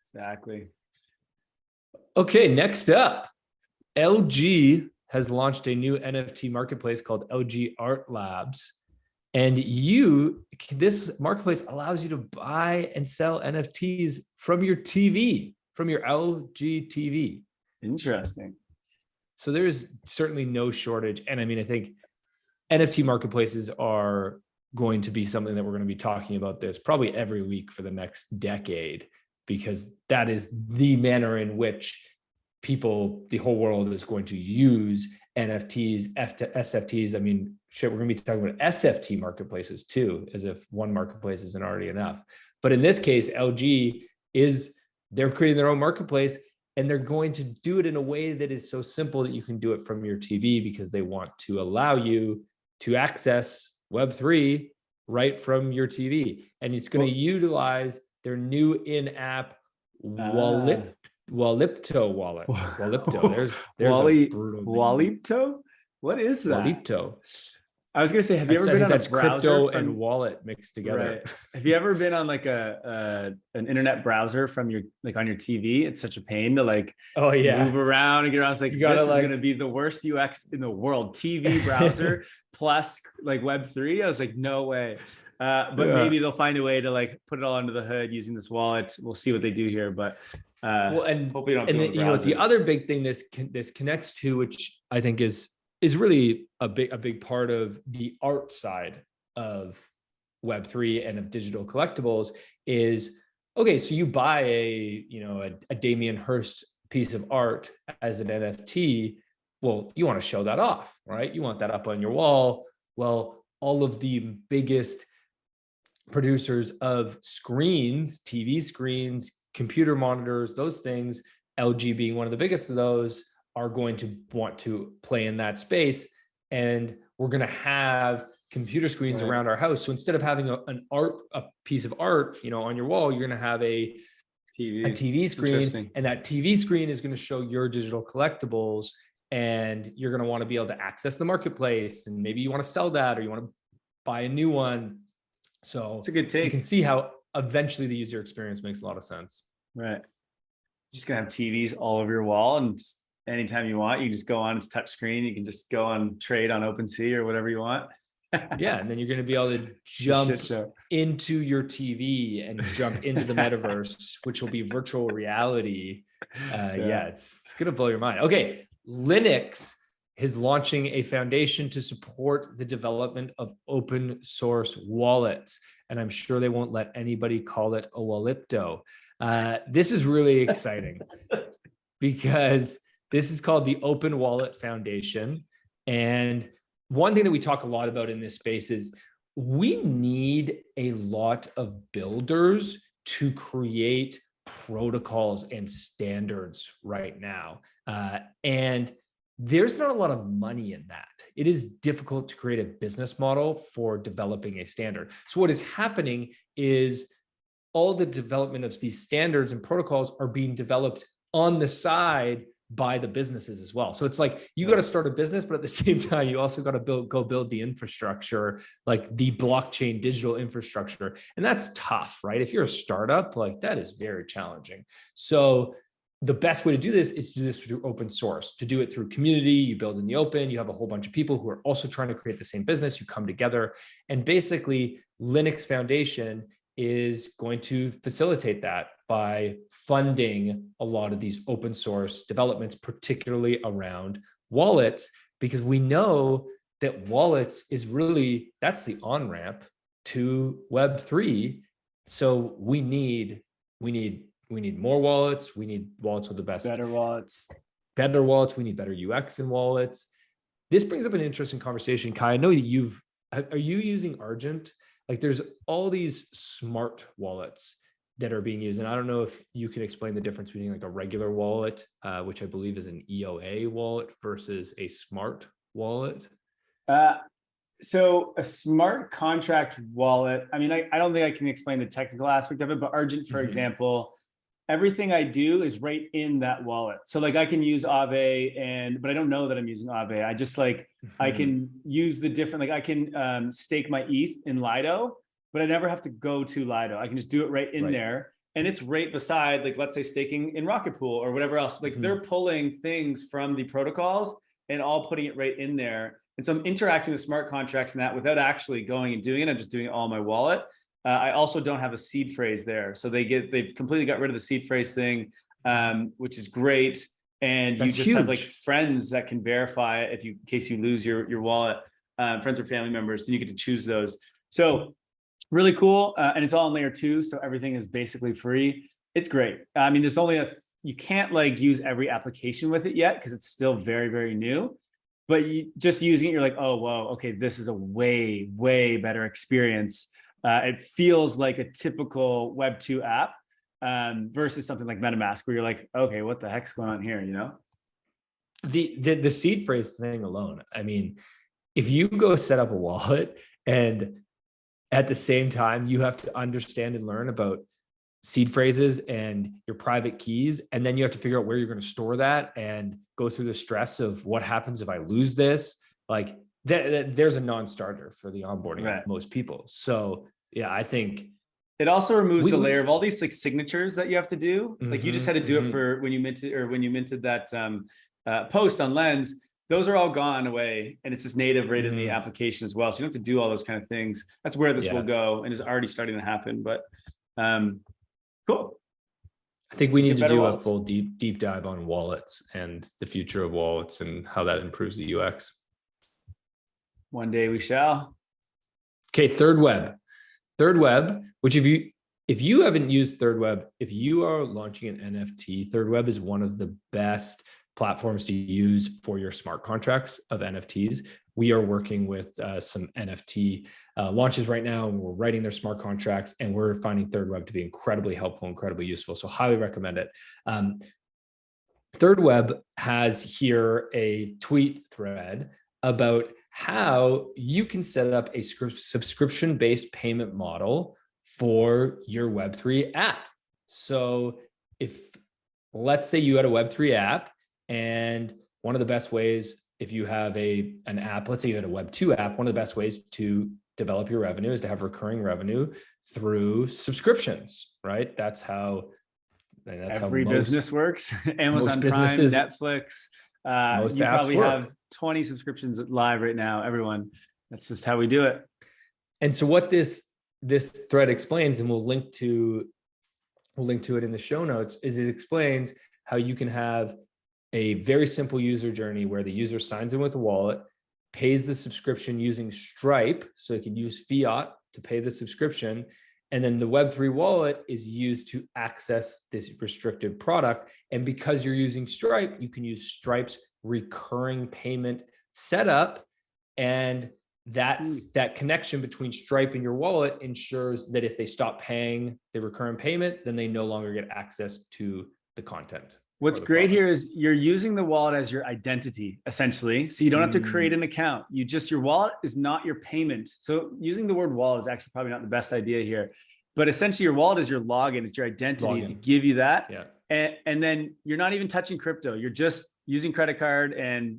Exactly. Okay, next up, LG has launched a new NFT marketplace called LG Art Labs. And this marketplace allows you to buy and sell NFTs from your TV, from your LG TV. Interesting. So there's certainly no shortage. And I mean, I think NFT marketplaces are going to be something that we're going to be talking about this probably every week for the next decade, because that is the manner in which the whole world is going to use NFTs, SFTs. I mean, shit, we're going to be talking about SFT marketplaces too, as if one marketplace isn't already enough. But in this case, LG they're creating their own marketplace, and they're going to do it in a way that is so simple that you can do it from your TV, because they want to allow you to access Web3 right from your TV. And it's going to utilize their new in-app Wallipto wallet. Wallipto. There's a brutal name. Wallipto? What is that? Wallipto. I was gonna say, have you ever I been think on a that's browser crypto from and wallet mixed together. right? Have you ever been on like an internet browser from your like on your TV? It's such a pain to like Oh move yeah. around and get around. It's You like gotta this is like gonna be the worst UX in the world. TV browser plus like Web3. I was like, no way. But yeah. maybe they'll find a way to like put it all under the hood using this wallet. We'll see what they do here, but Well, hopefully you don't have to go to the you know, the browser. other big thing this connects to, which I think is really a big part of the art side of Web3 and of digital collectibles is, okay, so you buy a Damien Hirst piece of art as an NFT. Well, you want to show that off, right? You want that up on your wall. Well, all of the biggest producers of screens, TV screens, computer monitors, those things, LG being one of the biggest of those, are going to want to play in that space. And we're going to have computer screens Right. around our house. So instead of having a piece of art, on your wall, you're going to have a TV screen, and that TV screen is going to show your digital collectibles, and you're going to want to be able to access the marketplace, and maybe you want to sell that or you want to buy a new one. So it's a good take. You can see how eventually the user experience makes a lot of sense. Right. Just gonna have TVs all over your wall, and just anytime you want, you can just go on. It's touch screen. You can just go on trade on OpenSea or whatever you want. Yeah, and then you're going to be able to jump into your TV and jump into the metaverse, which will be virtual reality. Yeah, it's going to blow your mind. Okay, Linux is launching a foundation to support the development of open source wallets, and I'm sure they won't let anybody call it a wallipto. This is really exciting because this is called the Open Wallet Foundation, and one thing that we talk a lot about in this space is we need a lot of builders to create protocols and standards right now. And there's not a lot of money in that. It is difficult to create a business model for developing a standard. So what is happening is all the development of these standards and protocols are being developed on the side by the businesses as well. So it's like you got to start a business, but at the same time, you also got to go build the infrastructure, like the blockchain digital infrastructure. And that's tough, right? If you're a startup, like that is very challenging. So the best way to do this is to do this through open source, to do it through community. You build in the open, you have a whole bunch of people who are also trying to create the same business. You come together, and basically Linux Foundation is going to facilitate that by funding a lot of these open source developments, particularly around wallets, because we know that wallets is really, that's the on-ramp to Web3. So we need more wallets. We need wallets with the best, better wallets. We need better UX in wallets. This brings up an interesting conversation. Kai, I know that are you using Argent? Like there's all these smart wallets that are being used. And I don't know if you can explain the difference between like a regular wallet, which I believe is an EOA wallet, versus a smart wallet. So a smart contract wallet, I mean, I don't think I can explain the technical aspect of it, but Argent, for example, everything I do is right in that wallet. So like I can use Aave but I don't know that I'm using Aave. I just like, I can use the different, like I can stake my ETH in Lido, but I never have to go to Lido. I can just do it right in there. And it's right beside, like, let's say staking in Rocket Pool or whatever else. Like they're pulling things from the protocols and all putting it right in there. And so I'm interacting with smart contracts and that without actually going and doing it. I'm just doing it all on my wallet. I also don't have a seed phrase there. So they've completely got rid of the seed phrase thing, which is great. And you just have like friends that can verify it in case you lose your wallet, friends or family members, then you get to choose those. So really cool. And it's all on layer 2. So everything is basically free. It's great. I mean, there's only you can't like use every application with it yet because it's still very, very new. But you just using it, you're like, oh, whoa, okay, this is a way, way better experience. It feels like a typical Web2 app versus something like MetaMask, where you're like, okay, what the heck's going on here? You know, the seed phrase thing alone. I mean, if you go set up a wallet and at the same time you have to understand and learn about seed phrases and your private keys, and then you have to figure out where you're going to store that and go through the stress of what happens if I lose this, like there's a non-starter for the onboarding Right. of most people. So yeah, I think it also removes the layer of all these like signatures that you have to do. Like you just had to do it for when you minted that post on Lens. Those are all gone away, and it's just native right in the application as well. So you don't have to do all those kind of things. That's where this will go, and is already starting to happen. But cool. I think we need to do a full deep dive on wallets and the future of wallets and how that improves the UX. One day we shall. Okay, Thirdweb, which if you haven't used Thirdweb, if you are launching an NFT, Thirdweb is one of the best platforms to use for your smart contracts of NFTs. We are working with some NFT launches right now, and we're writing their smart contracts, and we're finding Thirdweb to be incredibly helpful, incredibly useful. So highly recommend it. Thirdweb has here a tweet thread about how you can set up a subscription-based payment model for your Web3 app. So if, let's say you had a Web3 app, and one of the best ways, if you have an app, let's say you had a Web2 app, one of the best ways to develop your revenue is to have recurring revenue through subscriptions, right? That's how every business works. Amazon Prime, Netflix. You probably have 20 subscriptions live right now, everyone. That's just how we do it. And so what this thread explains, and we'll link to it in the show notes, is it explains how you can have a very simple user journey where the user signs in with a wallet, pays the subscription using Stripe, so you can use fiat to pay the subscription, and then the Web3 wallet is used to access this restricted product. And because you're using Stripe, you can use Stripe's recurring payment setup, and that connection between Stripe and your wallet ensures that if they stop paying the recurring payment, then they no longer get access to the content. What's great here is you're using the wallet as your identity, essentially. So you don't have to create an account. Your wallet is not your payment. So using the word wallet is actually probably not the best idea here, but essentially your wallet is your login. It's your identity to give you that. Yeah. And then you're not even touching crypto. You're just using credit card and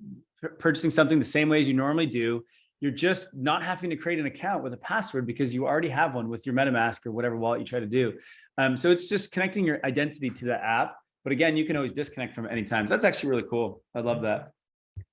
purchasing something the same way as you normally do. You're just not having to create an account with a password because you already have one with your MetaMask or whatever wallet you try to do. So it's just connecting your identity to the app. But again, you can always disconnect from it anytime. So that's actually really cool. I love that.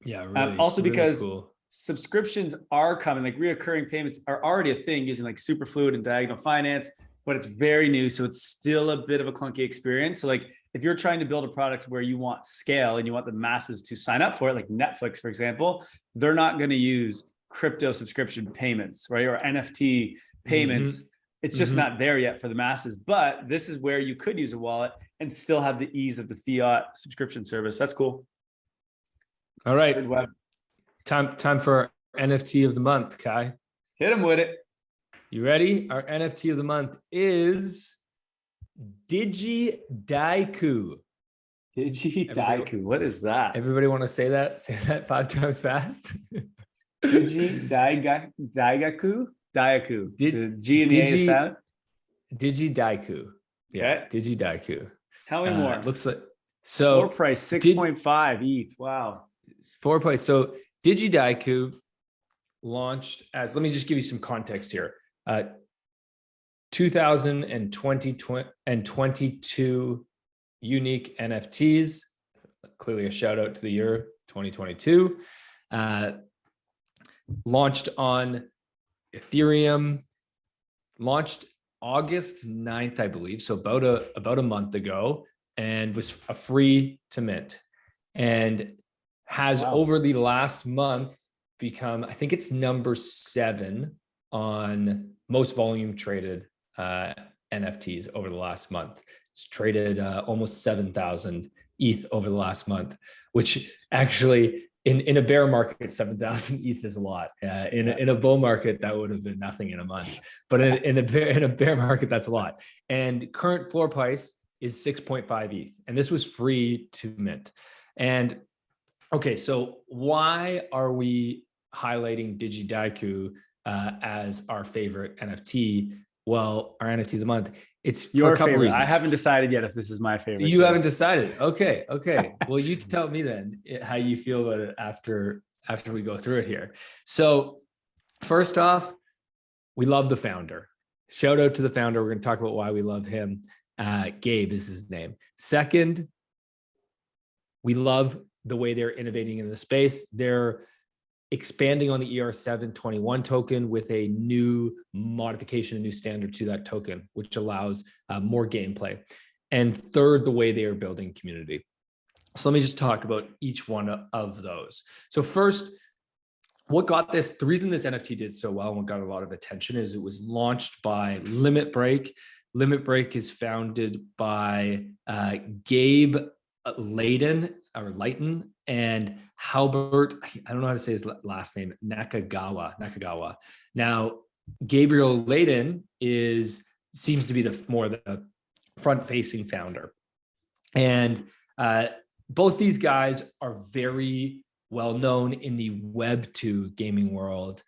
Yeah. Really, also really because cool. Subscriptions are coming, like reoccurring payments are already a thing using like Superfluid and Diagonal Finance, but it's very new. So it's still a bit of a clunky experience. So like if you're trying to build a product where you want scale and you want the masses to sign up for it, like Netflix, for example, they're not going to use crypto subscription payments, right? Or NFT payments. It's just not there yet for the masses, but this is where you could use a wallet and still have the ease of the fiat subscription service. That's cool. All right. Time for our NFT of the month, Kai. Hit him with it. You ready? Our NFT of the month is DigiDaigaku. DigiDaigaku. What is that? Everybody want to say that? Say that 5 times fast. DigiDaigaku. Daigaku. The G and the A is sound. DigiDaigaku. Yeah. Okay. DigiDaigaku. How many more? Looks like so. Floor price 6.5 ETH. Wow. Floor price. So DigiDaigaku launched as. Let me just give you some context here. 2022 unique NFTs. Clearly a shout out to the year 2022. Launched on Ethereum, launched August 9th, I believe. So about a month ago, and was a free to mint, and has over the last month become, I think it's number 7 on most volume traded NFTs over the last month. It's traded almost 7,000 ETH over the last month, which actually in a bear market, 7,000 ETH is a lot. In a bull market, that would have been nothing in a month. But in a bear market, that's a lot. And current floor price is 6.5 ETH, and this was free to mint. And okay, so why are we highlighting DigiDaigaku as our favorite NFT? Well, our NFT of the month. It's your for a couple favorite. reasons. I haven't decided yet if this is my favorite. You haven't decided. Okay. Well, you tell me then how you feel about it after after we go through it here. So first off, we love the founder. Shout out to the founder. We're going to talk about why we love him. Gabe is his name. Second, we love the way they're innovating in the space. They're expanding on the ER721 token with a new modification, a new standard to that token, which allows more gameplay. And third, the way they are building community. So let me just talk about each one of those. So first, what got this, the reason this NFT did so well and what got a lot of attention is it was launched by Limit Break. Limit Break is founded by Gabe Leighton and Halbert, I don't know how to say his last name, Nakagawa. Now, Gabriel Leighton seems to be the front-facing founder. And both these guys are very well known in the Web2 gaming world.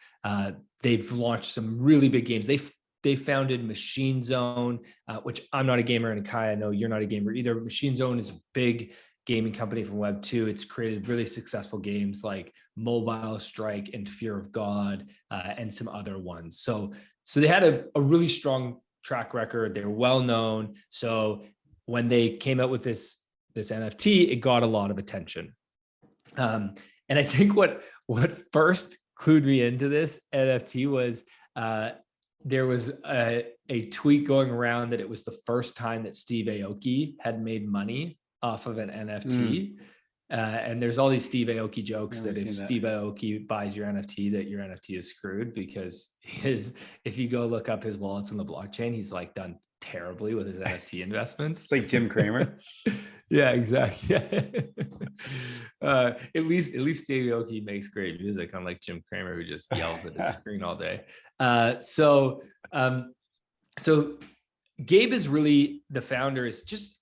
They've launched some really big games. They founded Machine Zone, which I'm not a gamer, and Kai, I know you're not a gamer either. Machine Zone is a big gaming company from Web2. It's created really successful games like Mobile Strike and Fear of God, and some other ones. So they had a really strong track record. They're well known. So when they came out with this NFT, it got a lot of attention. And I think what first clued me into this NFT was there was a tweet going around that it was the first time that Steve Aoki had made money off of an NFT. And there's all these Steve Aoki jokes that if Steve Aoki buys your NFT, that your NFT is screwed, because if you go look up his wallets on the blockchain, he's like done terribly with his NFT investments. It's like Jim Cramer. Yeah, exactly. At least Steve Aoki makes great music, unlike Jim Cramer, who just yells at his screen all day. So Gabe is really, the founder, is just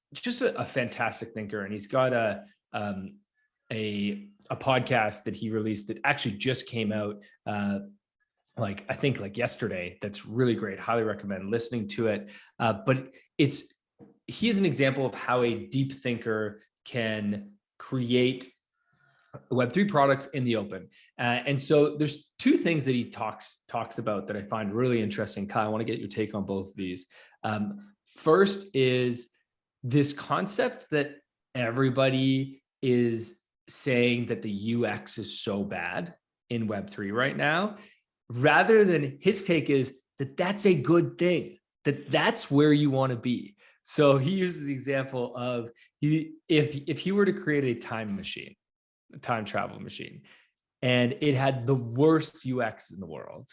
a fantastic thinker, and he's got a podcast that he released that actually just came out I think yesterday. That's really great. Highly recommend listening to it. But he is an example of how a deep thinker can create Web3 products in the open. And so there's two things that he talks about that I find really interesting. Kai, I want to get your take on both of these. First is this concept that everybody is saying that the UX is so bad in Web3 right now, rather than his take is that that's a good thing, that's where you want to be. So he uses the example of if he were to create a time machine, a time travel machine, and it had the worst UX in the world,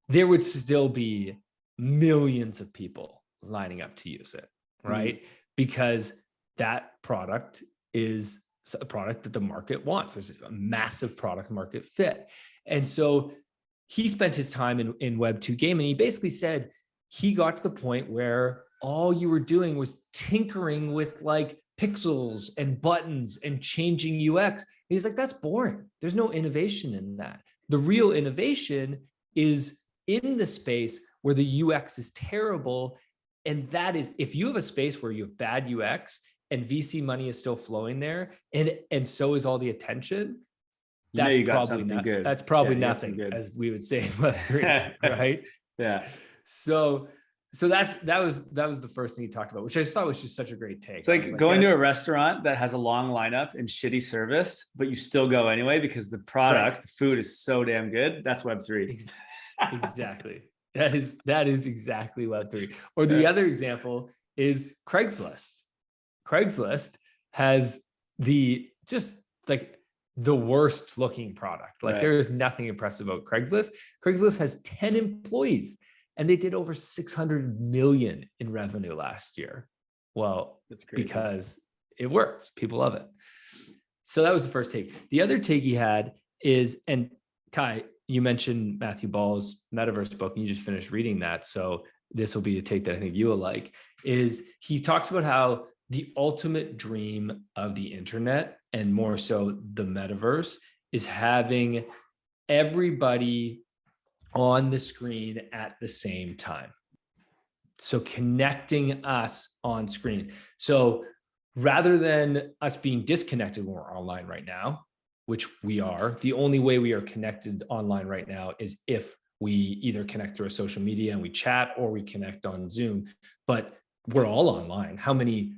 there would still be millions of people lining up to use it, right? Mm-hmm. Because that product is a product that the market wants. There's a massive product market fit. And so he spent his time in Web2 gaming. He basically said he got to the point where all you were doing was tinkering with like pixels and buttons and changing UX. And he's like, that's boring. There's no innovation in that. The real innovation is in the space where the UX is terrible. And that is, if you have a space where you have bad UX and VC money is still flowing there, and so is all the attention, that's probably nothing, as we would say in Web3, right? Yeah. So that was the first thing he talked about, which I just thought was just such a great take. It's like going to a restaurant that has a long lineup and shitty service, but you still go anyway because the product, the food is so damn good. That's Web3. Exactly. That is exactly Web3. Or the other example is Craigslist. Craigslist has the worst looking product. There is nothing impressive about Craigslist. Craigslist has 10 employees and they did over 600 million in revenue last year. Well, that's crazy, because it works. People love it. So that was the first take. The other take he had is, and Kai, you mentioned Matthew Ball's Metaverse book, and you just finished reading that. So this will be a take that I think you will like, is he talks about how the ultimate dream of the internet, and more so the metaverse, is having everybody on the screen at the same time. So connecting us on screen. So rather than us being disconnected when we're online right now, which we are. The only way we are connected online right now is if we either connect through a social media and we chat, or we connect on Zoom. But we're all online. How many,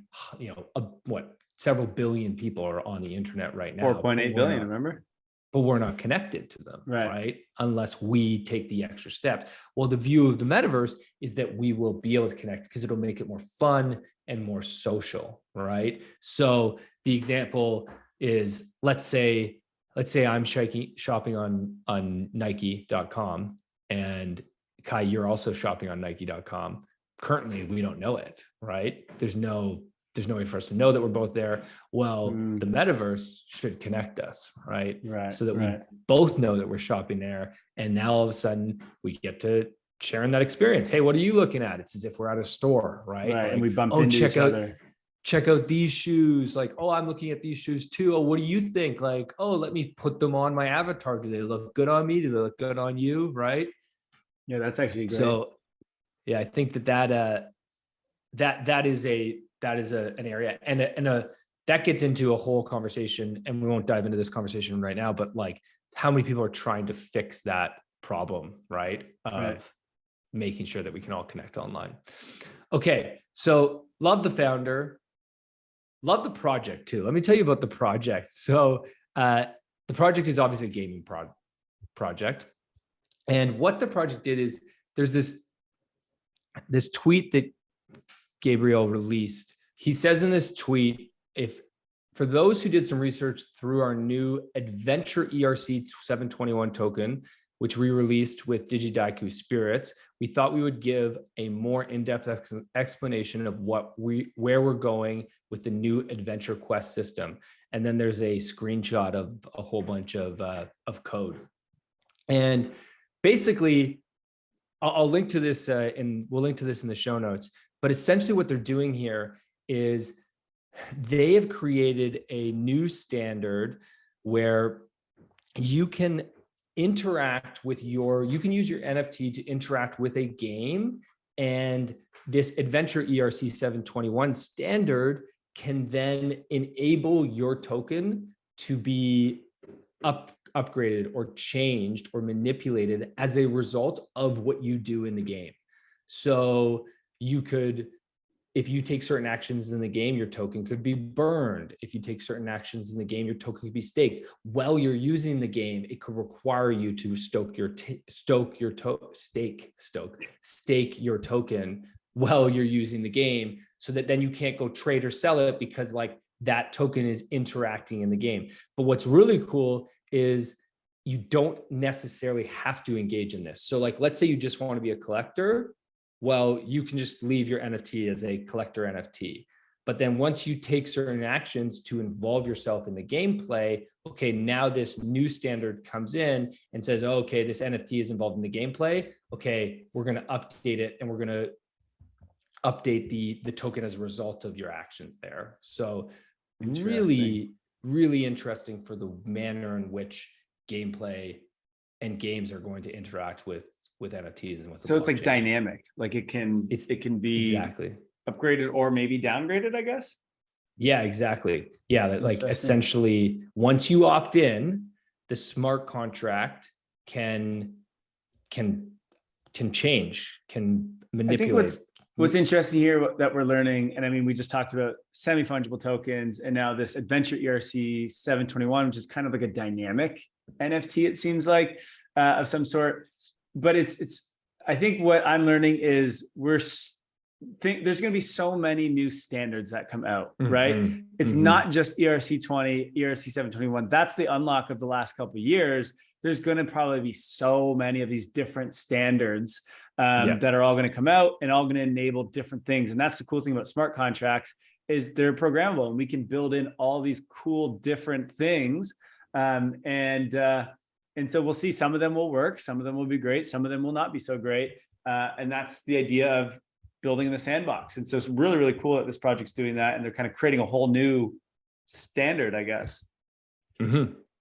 several billion people are on the internet right now? 4.8 billion, remember? But we're not connected to them, right? Right? Unless we take the extra step. Well, the view of the metaverse is that we will be able to connect because it'll make it more fun and more social, right? So the example is, let's say I'm shopping on Nike.com, and Kai, you're also shopping on Nike.com. Currently, we don't know it, right? There's no way for us to know that we're both there. Well, the metaverse should connect us, right? So that we both know that we're shopping there. And now all of a sudden we get to share in that experience. Hey, what are you looking at? It's as if we're at a store, right? Like, and we bump into each other. Check out these shoes. Like, oh, I'm looking at these shoes too. Oh, what do you think? Like, oh, let me put them on my avatar. Do they look good on me? Do they look good on you? Right? Yeah, that's actually great. So yeah, I think that is an area, and that gets into a whole conversation, and we won't dive into this conversation right now, but like how many people are trying to fix that problem, right? Of making sure that we can all connect online. Okay, so love the founder, love the project too. Let me tell you about the project. So the project is obviously a gaming project, and what the project did is there's this tweet that Gabriel released. He says in this tweet, for those who did some research through our new Adventure ERC 721 token, which we released with DigiDaigaku Spirits, we thought we would give a more in-depth explanation of where we're going with the new Adventure Quest system. And then there's a screenshot of a whole bunch of code. And basically, I'll link to this we'll link to this in the show notes. But essentially what they're doing here is they have created a new standard where you can interact with you can use your NFT to interact with a game, and this Adventure ERC 721 standard can then enable your token to be upgraded or changed or manipulated as a result of what you do in the game. So you could, if you take certain actions in the game, your token could be burned. If you take certain actions in the game, your token could be staked. While you're using the game, it could require you to stake your token while you're using the game, so that then you can't go trade or sell it because like that token is interacting in the game. But what's really cool is you don't necessarily have to engage in this. So like, let's say you just want to be a collector. Well, you can just leave your NFT as a collector NFT. But then once you take certain actions to involve yourself in the gameplay, okay, now this new standard comes in and says, oh, okay, this NFT is involved in the gameplay. Okay, we're going to update it, and we're going to update the token as a result of your actions there. So really, really interesting for the manner in which gameplay and games are going to interact with NFTs and with the blockchain. It's like dynamic, like it can be exactly upgraded or maybe downgraded, I guess. Yeah, exactly. Yeah, like essentially once you opt in, the smart contract can change, can manipulate. I think what's interesting here that we're learning, and I mean, we just talked about semi-fungible tokens, and now this Adventure ERC 721, which is kind of like a dynamic NFT, it seems like, of some sort. But I think what I'm learning is there's going to be so many new standards that come out, right? It's not just ERC 20, ERC 721. That's the unlock of the last couple of years. There's going to probably be so many of these different standards that are all going to come out and all going to enable different things. And that's the cool thing about smart contracts, is they're programmable, and we can build in all these cool different things. And so we'll see, some of them will work, some of them will be great, some of them will not be so great. And that's the idea of building in the sandbox. And so it's really, really cool that this project's doing that. And they're kind of creating a whole new standard, I guess.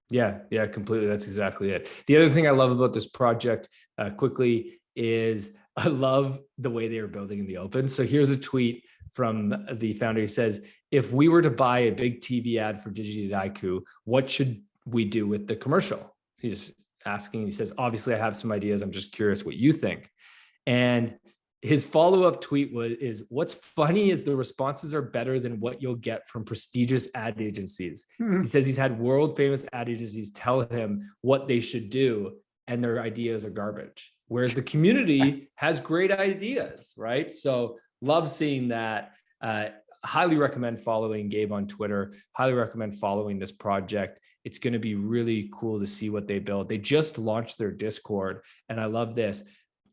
Yeah, completely. That's exactly it. The other thing I love about this project quickly is I love the way they are building in the open. So here's a tweet from the founder. He says, if we were to buy a big TV ad for DigiDaigaku, what should we do with the commercial. He's asking, he says, obviously I have some ideas. I'm just curious what you think. And his follow-up tweet is what's funny is the responses are better than what you'll get from prestigious ad agencies. He says he's had world famous ad agencies tell him what they should do and their ideas are garbage. Whereas the community has great ideas, right? So love seeing that. Highly recommend following Gabe on Twitter. Highly recommend following this project. It's going to be really cool to see what they build. They just launched their Discord, and I love this.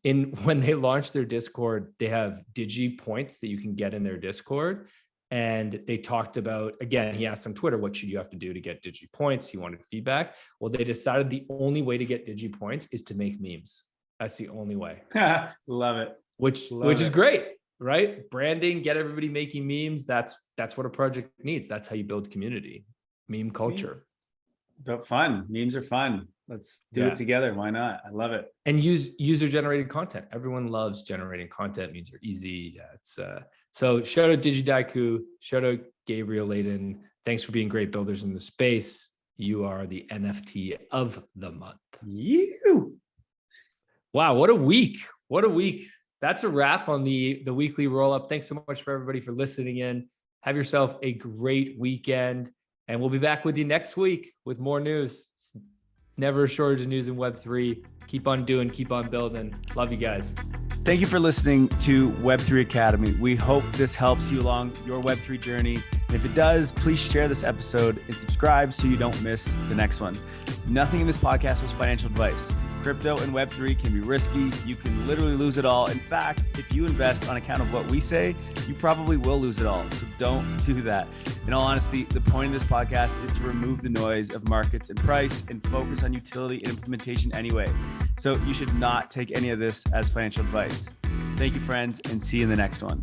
When they launch their Discord, they have Digi points that you can get in their Discord. And they talked about, again, he asked on Twitter, what should you have to do to get Digi points? He wanted feedback. Well, they decided the only way to get Digi points is to make memes. That's the only way. Love it. Which is great, right? Branding, get everybody making memes. That's what a project needs. That's how you build community, meme culture. But fun. Memes are fun. Let's do it together. Why not? I love it. And use user-generated content. Everyone loves generating content. Memes are easy. Yeah, it's so shout out DigiDaigaku, shout out Gabriel Layden. Thanks for being great builders in the space. You are the NFT of the month. You. Wow, what a week. What a week. That's a wrap on the weekly roll-up. Thanks so much for everybody for listening in. Have yourself a great weekend. And we'll be back with you next week with more news. Never a shortage of news in Web3. Keep on doing, keep on building. Love you guys. Thank you for listening to Web3 Academy. We hope this helps you along your Web3 journey. And if it does, please share this episode and subscribe so you don't miss the next one. Nothing in this podcast was financial advice. Crypto and Web3 can be risky. You can literally lose it all. In fact, if you invest on account of what we say, you probably will lose it all. So don't do that. In all honesty, the point of this podcast is to remove the noise of markets and price and focus on utility and implementation anyway. So you should not take any of this as financial advice. Thank you, friends, and see you in the next one.